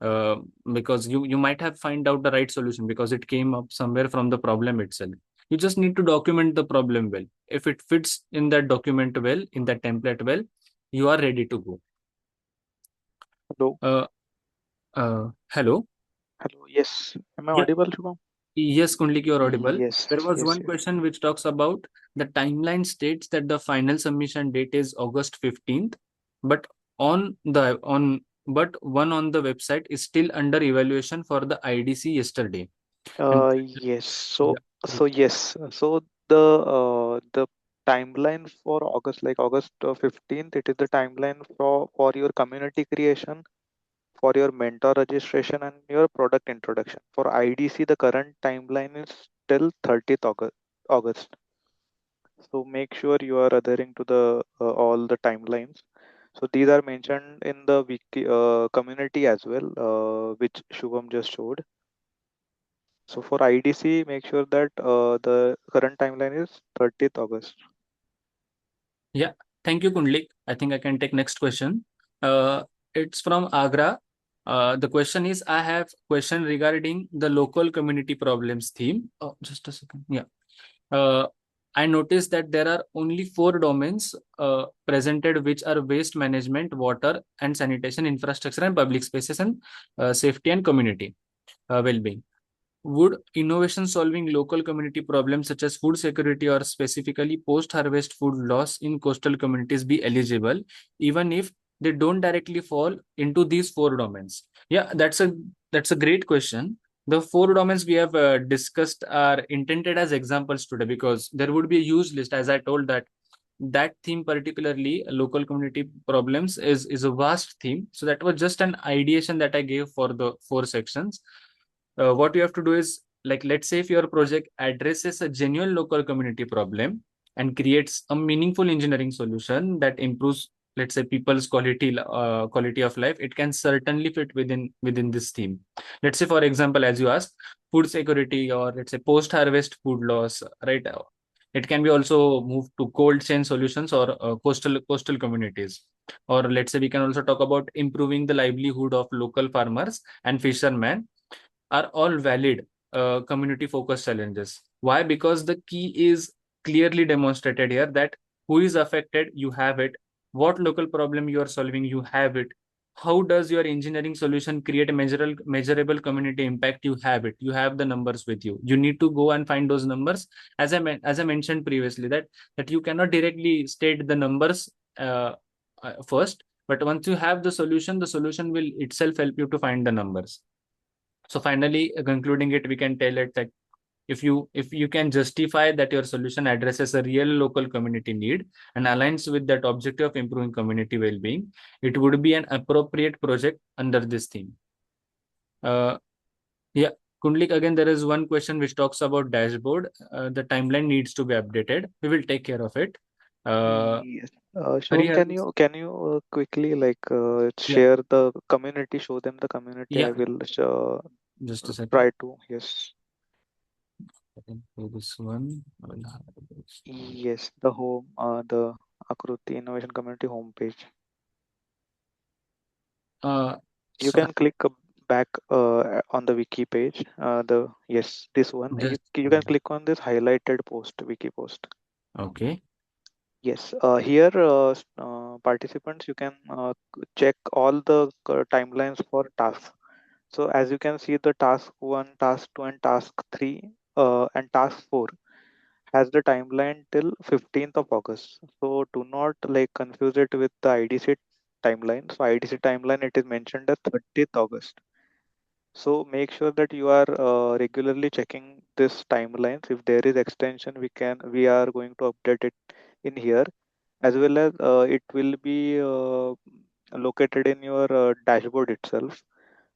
uh, because you might have find out the right solution because it came up somewhere from the problem itself. You just need to document the problem well. If it fits in that document well, in that template well, you are ready to go. Hello. Hello. Hello. Yes. Am I Yeah. audible, Shubham? Yes, Kundlik, you're audible. Yes. There was Yes. one question which talks about the timeline states that the final submission date is August 15th, but on the on but one on the website is still under evaluation for the IDC yesterday. And Yes. yeah, Yes. So the timeline for August, like August 15th, it is the timeline for your community creation, for your mentor registration, and your product introduction. For IDC, the current timeline is till 30th August. So make sure you are adhering to the all the timelines. So these are mentioned in the wiki community as well, which Shubham just showed. So for IDC, make sure that the current timeline is 30th August. yeah. Thank you, Kundlik. I think I can take next question. It's from Agra. The question is, I have question regarding the local community problems theme. Oh, just a second. Yeah. uh, I noticed that there are only 4 domains presented, which are waste management, water and sanitation, infrastructure and public spaces, and safety and community well-being. Would innovation solving local community problems such as food security or specifically post-harvest food loss in coastal communities be eligible, even if they don't directly fall into these 4 domains? Yeah, that's a great question. The 4 domains we have discussed are intended as examples today, because there would be a huge list. As I told, that theme, particularly local community problems, is a vast theme. So that was just an ideation that I gave for the 4 sections. What you have to do is like let's say if your project addresses a genuine local community problem and creates a meaningful engineering solution that improves, let's say, people's quality of life, it can certainly fit within this theme. Let's say, for example, as you asked, food security, or let's say post harvest food loss, right? It can be also moved to cold chain solutions, or coastal communities. Or let's say we can also talk about improving the livelihood of local farmers and fishermen, are all valid community focused challenges. Why? Because the key is clearly demonstrated here that who is affected, you have it. What local problem you are solving, you have it. How does your engineering solution create a measurable community impact? You have it. You have the numbers with you. You need to go and find those numbers. As I mentioned previously, that you cannot directly state the numbers first, but once you have the solution will itself help you to find the numbers. So finally, concluding it, we can tell it that if you can justify that your solution addresses a real local community need and aligns with that objective of improving community well-being, it would be an appropriate project under this theme. Uh, yeah, Kundlik, again, there is one question which talks about dashboard. The timeline needs to be updated. We will take care of it. Yes. Hari Shubham, has, can you quickly yeah, share the community, show them the community? yeah, I will just a second. try to. Yes. I can do this one. I will have this. Yes, the Akruti Innovation Community homepage. Uh, You so can click back on the wiki page. This one. You just you can click on this highlighted post, wiki post. okay. Yes. Here, participants, you can check all the timelines for tasks. So as you can see, the task 1, task 2, and task 3, and task 4 has the timeline till 15th of August. So do not confuse it with the IDC timeline. So IDC timeline, it is mentioned as 30th August. So make sure that you are regularly checking this timelines. If there is extension, we are going to update it in here, as well as it will be located in your dashboard itself.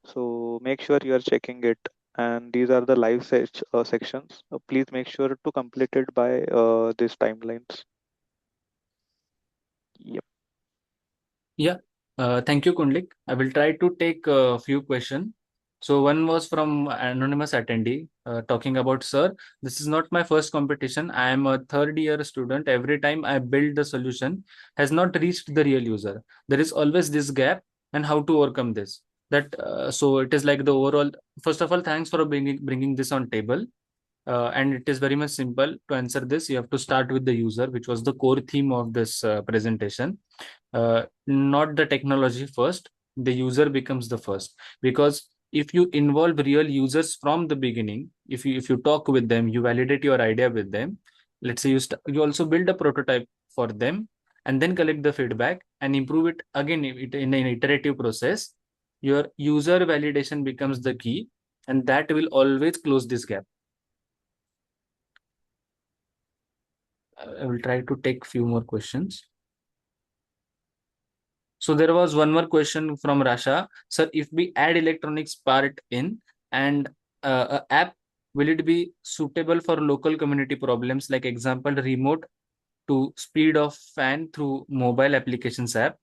So make sure you are checking it. And these are the live sections. Please make sure to complete it by these timelines. Yep. Yeah, thank you, Kundlik. I will try to take a few questions. So one was from anonymous attendee talking about, sir, this is not my first competition. I am a third year student. Every time I build the solution has not reached the real user. There is always this gap, and how to overcome this. So it is like the overall. First of all, thanks for bringing this on table. And it is very much simple to answer this. You have to start with the user, which was the core theme of this presentation. Not the technology first, the user becomes the first. Because if you involve real users from the beginning, if you talk with them, you validate your idea with them. Let's say you also build a prototype for them, and then collect the feedback and improve it again in an iterative process. Your user validation becomes the key, and that will always close this gap. I will try to take few more questions. So there was one more question from Rasha. Sir, if we add electronics part in and a app, will it be suitable for local community problems, like example, remote to speed of fan through mobile applications app?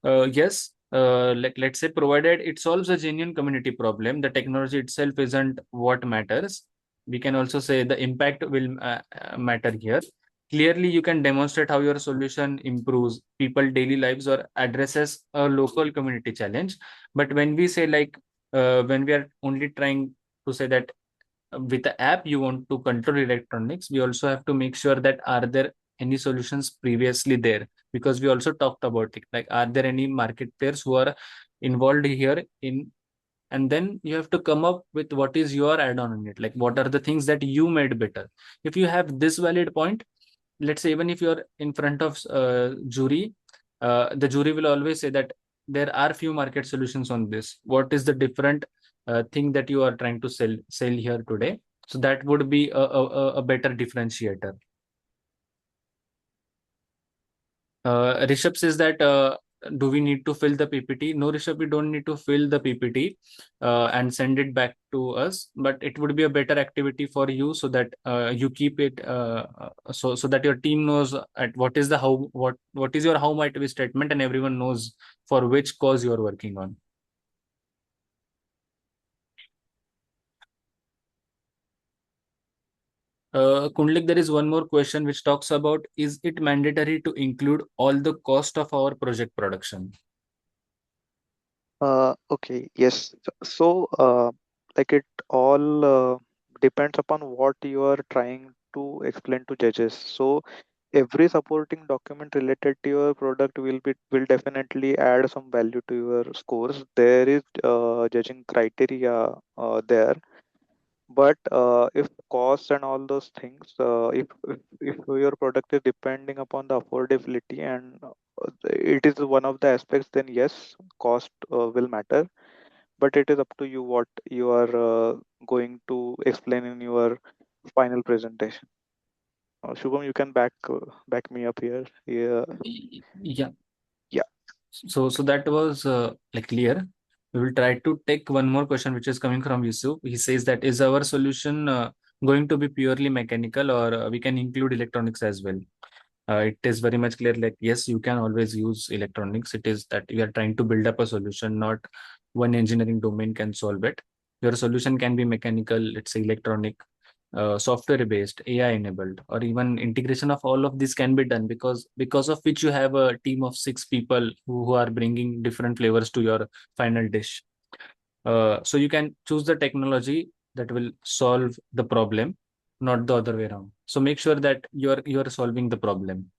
Yes, like let's say, provided it solves a genuine community problem, the technology itself isn't what matters. We can also say the impact will matter here. Clearly, you can demonstrate how your solution improves people daily lives or addresses a local community challenge. But when we say when we are only trying to say that with the app you want to control electronics, we also have to make sure that are there any solutions previously there, because we also talked about it, like are there any market players who are involved here in, and then you have to come up with what is your add-on in it, like what are the things that you made better. If you have this valid point, let's say even if you're in front of jury, the jury will always say that there are few market solutions on this. What is the different thing that you are trying to sell here today? So that would be a better differentiator. Rishabh says that do we need to fill the PPT? No, Rishabh, we don't need to fill the PPT and send it back to us. But it would be a better activity for you so that you keep it so that your team knows at what is the how what is your how might be statement, and everyone knows for which cause you are working on. Kundlik, there is one more question which talks about, is it mandatory to include all the cost of our project production? Okay, yes. Like it all depends upon what you are trying to explain to judges. So, every supporting document related to your product will definitely add some value to your scores. There is judging criteria there, but if costs and all those things, if your product is depending upon the affordability and it is one of the aspects, then yes, cost will matter, but it is up to you what you are going to explain in your final presentation. Shubham, you can back me up here. Yeah, Yeah. yeah. So that was like clear. We will try to take one more question, which is coming from Yusuf. He says that, is our solution going to be purely mechanical, or we can include electronics as well? It is very much clear, like, yes, you can always use electronics. It is that we are trying to build up a solution, not one engineering domain can solve it. Your solution can be mechanical, let's say electronic, software based, AI enabled, or even integration of all of this can be done, because of which you have a team of 6 people who are bringing different flavors to your final dish. So you can choose the technology that will solve the problem, not the other way around. So make sure that you're solving the problem.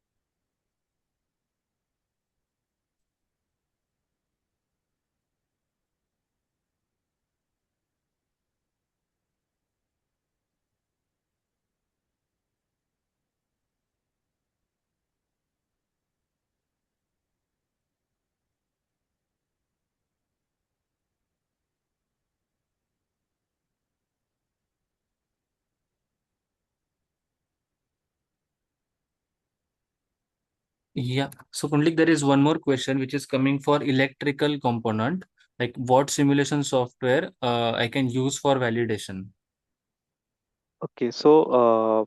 Yeah. So Kundlik, there is one more question which is coming for electrical component. Like, what simulation software I can use for validation? Okay, so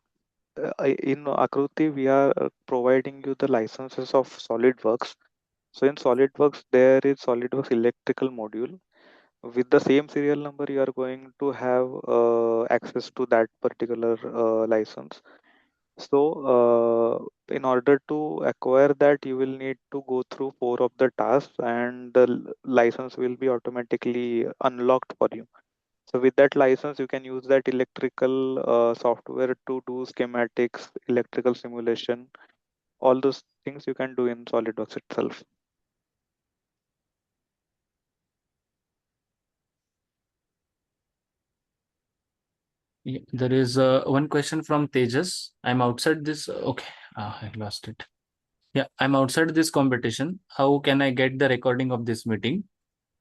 in Akruti, we are providing you the licenses of SolidWorks. So in SolidWorks, there is SolidWorks electrical module. With the same serial number, you are going to have access to that particular license. So, in order to acquire that, you will need to go through 4 of the tasks, and the license will be automatically unlocked for you. So, with that license, you can use that electrical software to do schematics, electrical simulation, all those things you can do in SolidWorks itself. Yeah, there is one question from Tejas. I'm outside this. Okay, I lost it. Yeah, I'm outside this competition. How can I get the recording of this meeting?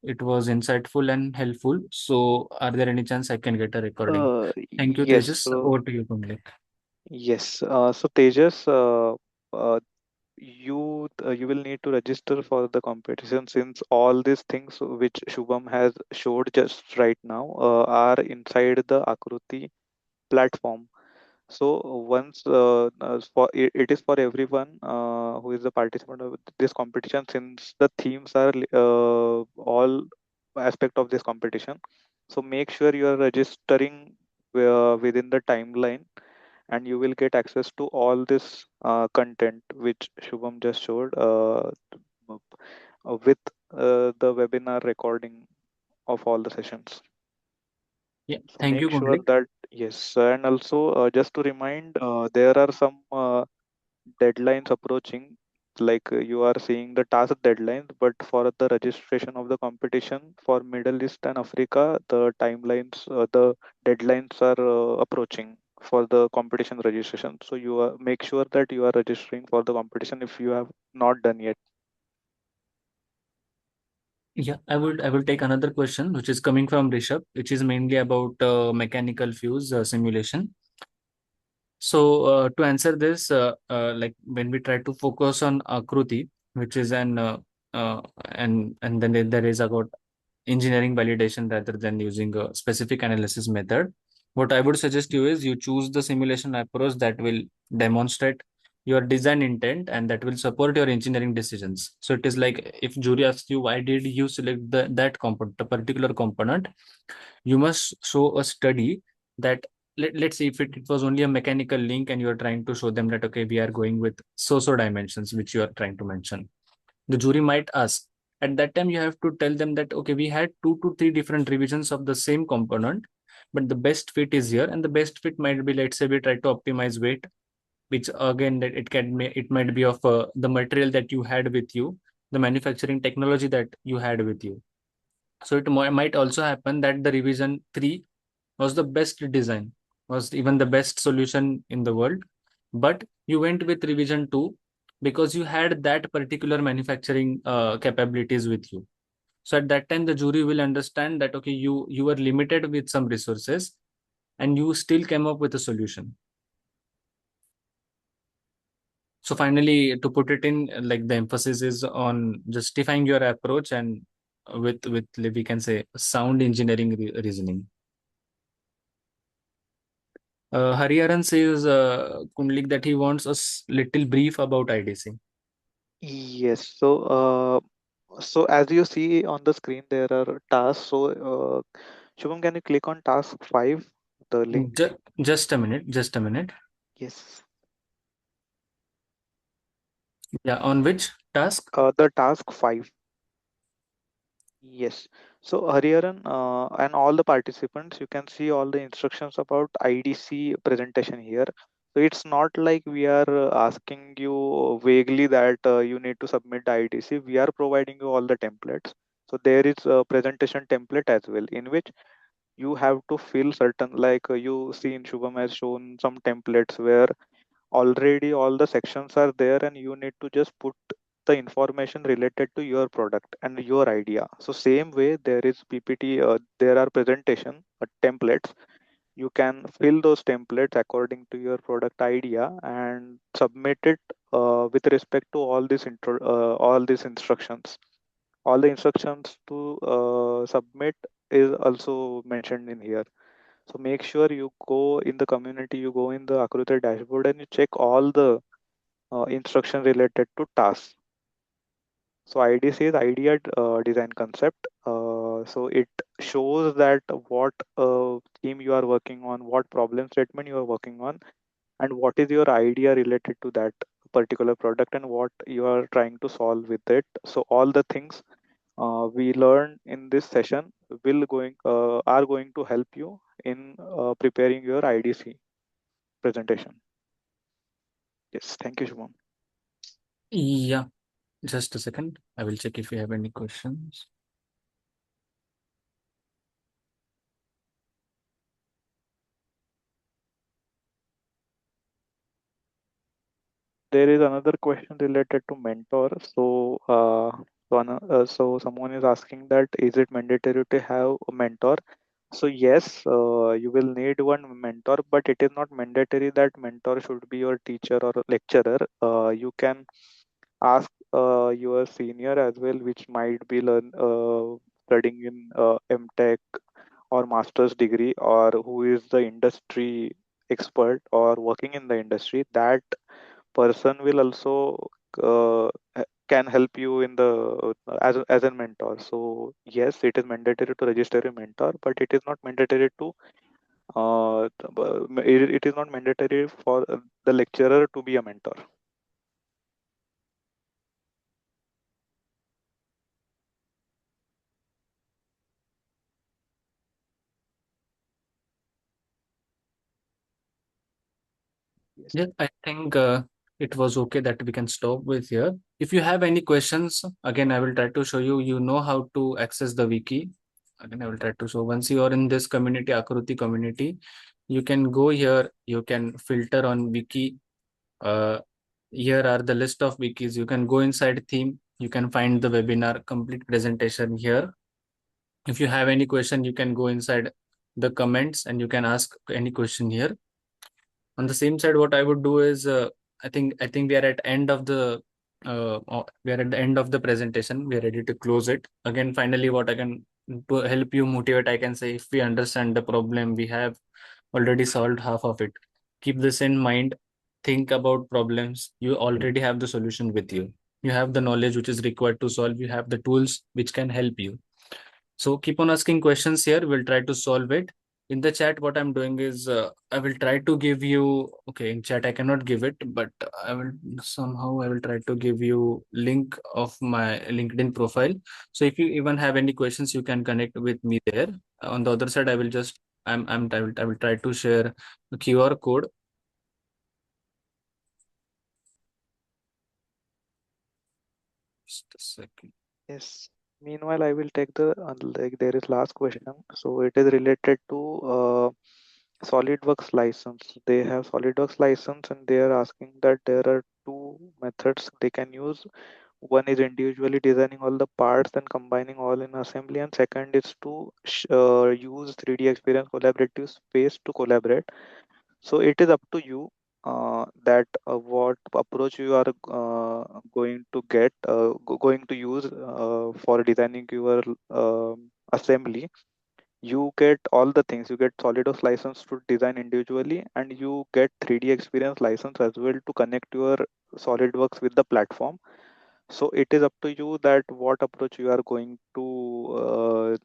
It was insightful and helpful. So, are there any chance I can get a recording? Thank you, Yes. Tejas. Over to you, Kundlik. Yes. So Tejas, you will need to register for the competition, since all these things which Shubham has showed just right now are inside the Akruti platform. So once it is for everyone who is a participant of this competition, since the themes are all aspect of this competition. So make sure you are registering within the timeline, and you will get access to all this content which Shubham just showed with the webinar recording of all the sessions. Yeah, So thank you, make sure Kundlik. that, yes, and also just to remind, there are some deadlines approaching. Like you are seeing the task deadlines, but for the registration of the competition for Middle East and Africa, the timelines, the deadlines are approaching for the competition registration. So make sure that you are registering for the competition if you have not done yet. Yeah, I will take another question, which is coming from Rishabh, which is mainly about mechanical fuse simulation. So to answer this, like when we try to focus on Akruti, which is an and then there is about engineering validation rather than using a specific analysis method. What I would suggest you is you choose the simulation approach that will demonstrate your design intent and that will support your engineering decisions. So it is like if jury asks you why did you select that component, the particular component, you must show a study that let's say if it was only a mechanical link and you are trying to show them that okay we are going with so dimensions which you are trying to mention, the jury might ask. At that time, you have to tell them that, okay, we had 2 to 3 different revisions of the same component, but the best fit is here. And the best fit might be, let's say, we try to optimize weight, which again, that it might be of the material that you had with you, the manufacturing technology that you had with you. So it might also happen that the revision 3 was the best design, was even the best solution in the world. But you went with revision 2 because you had that particular manufacturing capabilities with you. So at that time, the jury will understand that, okay, you were limited with some resources and you still came up with a solution. So finally, to put it in, like the emphasis is on justifying your approach and with we can say sound engineering reasoning. Hariharan says, Kundlik, that he wants a little brief about IDC. Yes. So as you see on the screen, there are tasks. Shubham, can you click on task 5, the link? Just a minute, just a minute. Yes. Yeah, on which task? The task 5. Yes. So Hariharan and all the participants, you can see all the instructions about IDC presentation here. So it's not like we are asking you vaguely that you need to submit the IDC. We are providing you all the templates. So there is a presentation template as well, in which you have to fill certain, like you see in Shubham has shown some templates where already all the sections are there and you need to just put the information related to your product and your idea. So same way there is PPT, there are presentation templates. You can fill those templates according to your product idea and submit it with respect to all these instructions. All the instructions to submit is also mentioned in here. So make sure you go in the community, you go in the AAKRUTI dashboard and you check all the instruction related to tasks. So IDC is idea design concept. So it shows that what theme you are working on, what problem statement you are working on, and what is your idea related to that particular product and what you are trying to solve with it. So all the things we learn in this session are going to help you in preparing your IDC presentation. Yes, thank you, Shubham. Yeah, just a second. I will check if you have any questions. There is another question related to mentor. So someone is asking that is it mandatory to have a mentor? So yes, you will need one mentor, but it is not mandatory that mentor should be your teacher or lecturer. You can ask your senior as well, which might be studying in MTech or master's degree, or who is the industry expert or working in the industry. That person will also can help you in the as a mentor. So yes, it is mandatory to register a mentor, but it is not mandatory to it is not mandatory for the lecturer to be a mentor. Yes. Yeah, I think it was okay that we can stop with here. If you have any questions, again, I will try to show you. You know how to access the wiki. Again, I will try to show. Once you are in this community, Akruti community, you can go here. You can filter on wiki. Uh, Here are the list of wikis. You can go inside theme. You can find the webinar complete presentation here. If you have any question, you can go inside the comments and you can ask any question here. On the same side, what I would do is, I think we are at end of the We are at the end of the presentation. We are ready to close it. Again, finally, what I can to help you motivate, I can say, if we understand the problem, we have already solved half of it. Keep this in mind. Think about problems. You already have the solution with you. You have the knowledge which is required to solve. You have the tools which can help you. So keep on asking questions here. We'll try to solve it. In the chat, what I'm doing is I will try to give you, okay, in chat I cannot give it, but I will try to give you link of my LinkedIn profile. So if you even have any questions, you can connect with me there. On the other side, I will just I will try to share the QR code. Just a second. Yes. Meanwhile, I will take the like there is last question. So it is related to SolidWorks license. They have SolidWorks license, and they are asking that there are two methods they can use. One is individually designing all the parts and combining all in assembly, and second is to use 3D experience collaborative space to collaborate. So it is up to you that what approach you are going to use for designing your assembly. You get all the things. You get SolidWorks license to design individually, and you get 3D experience license as well to connect your SolidWorks with the platform. So it is up to you that what approach you are going to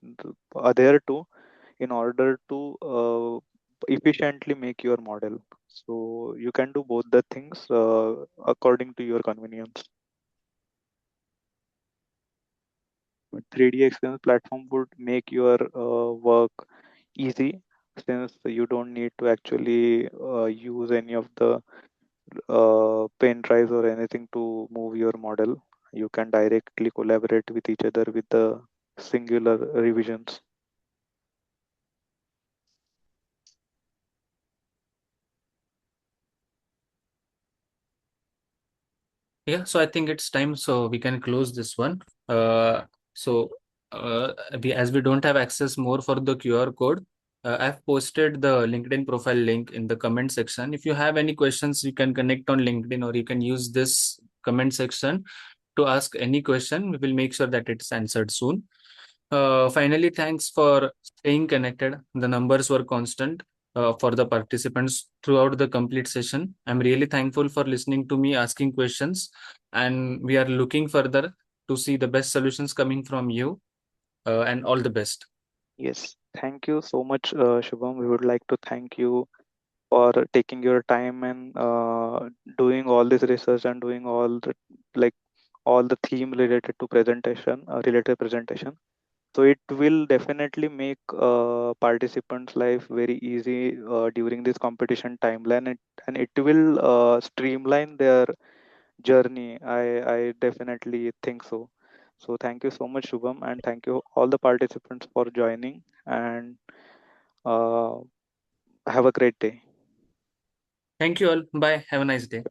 adhere to in order to efficiently make your model. So you can do both the things according to your convenience. 3D experience platform would make your work easy, since you don't need to actually use any of the pen drives or anything to move your model. You can directly collaborate with each other with the singular revisions. Yeah, so I think it's time, so we can close this one. So as we don't have access more for the QR code, I've posted the LinkedIn profile link in the comment section. If you have any questions, you can connect on LinkedIn, or you can use this comment section to ask any question. We will make sure that it's answered soon. Finally, thanks for staying connected. The numbers were constant for the participants throughout the complete session. I'm really thankful for listening to me, asking questions, and we are looking further to see the best solutions coming from you. And all the best. Yes, thank you so much, Shubham. We would like to thank you for taking your time and doing all this research and doing all the like all the theme related to related presentation. So it will definitely make participants' life very easy during this competition timeline, and it will streamline their journey. I definitely think so. So thank you so much, Shubham, and thank you all the participants for joining. And uh, have a great day. Thank you all. Bye. Have a nice day.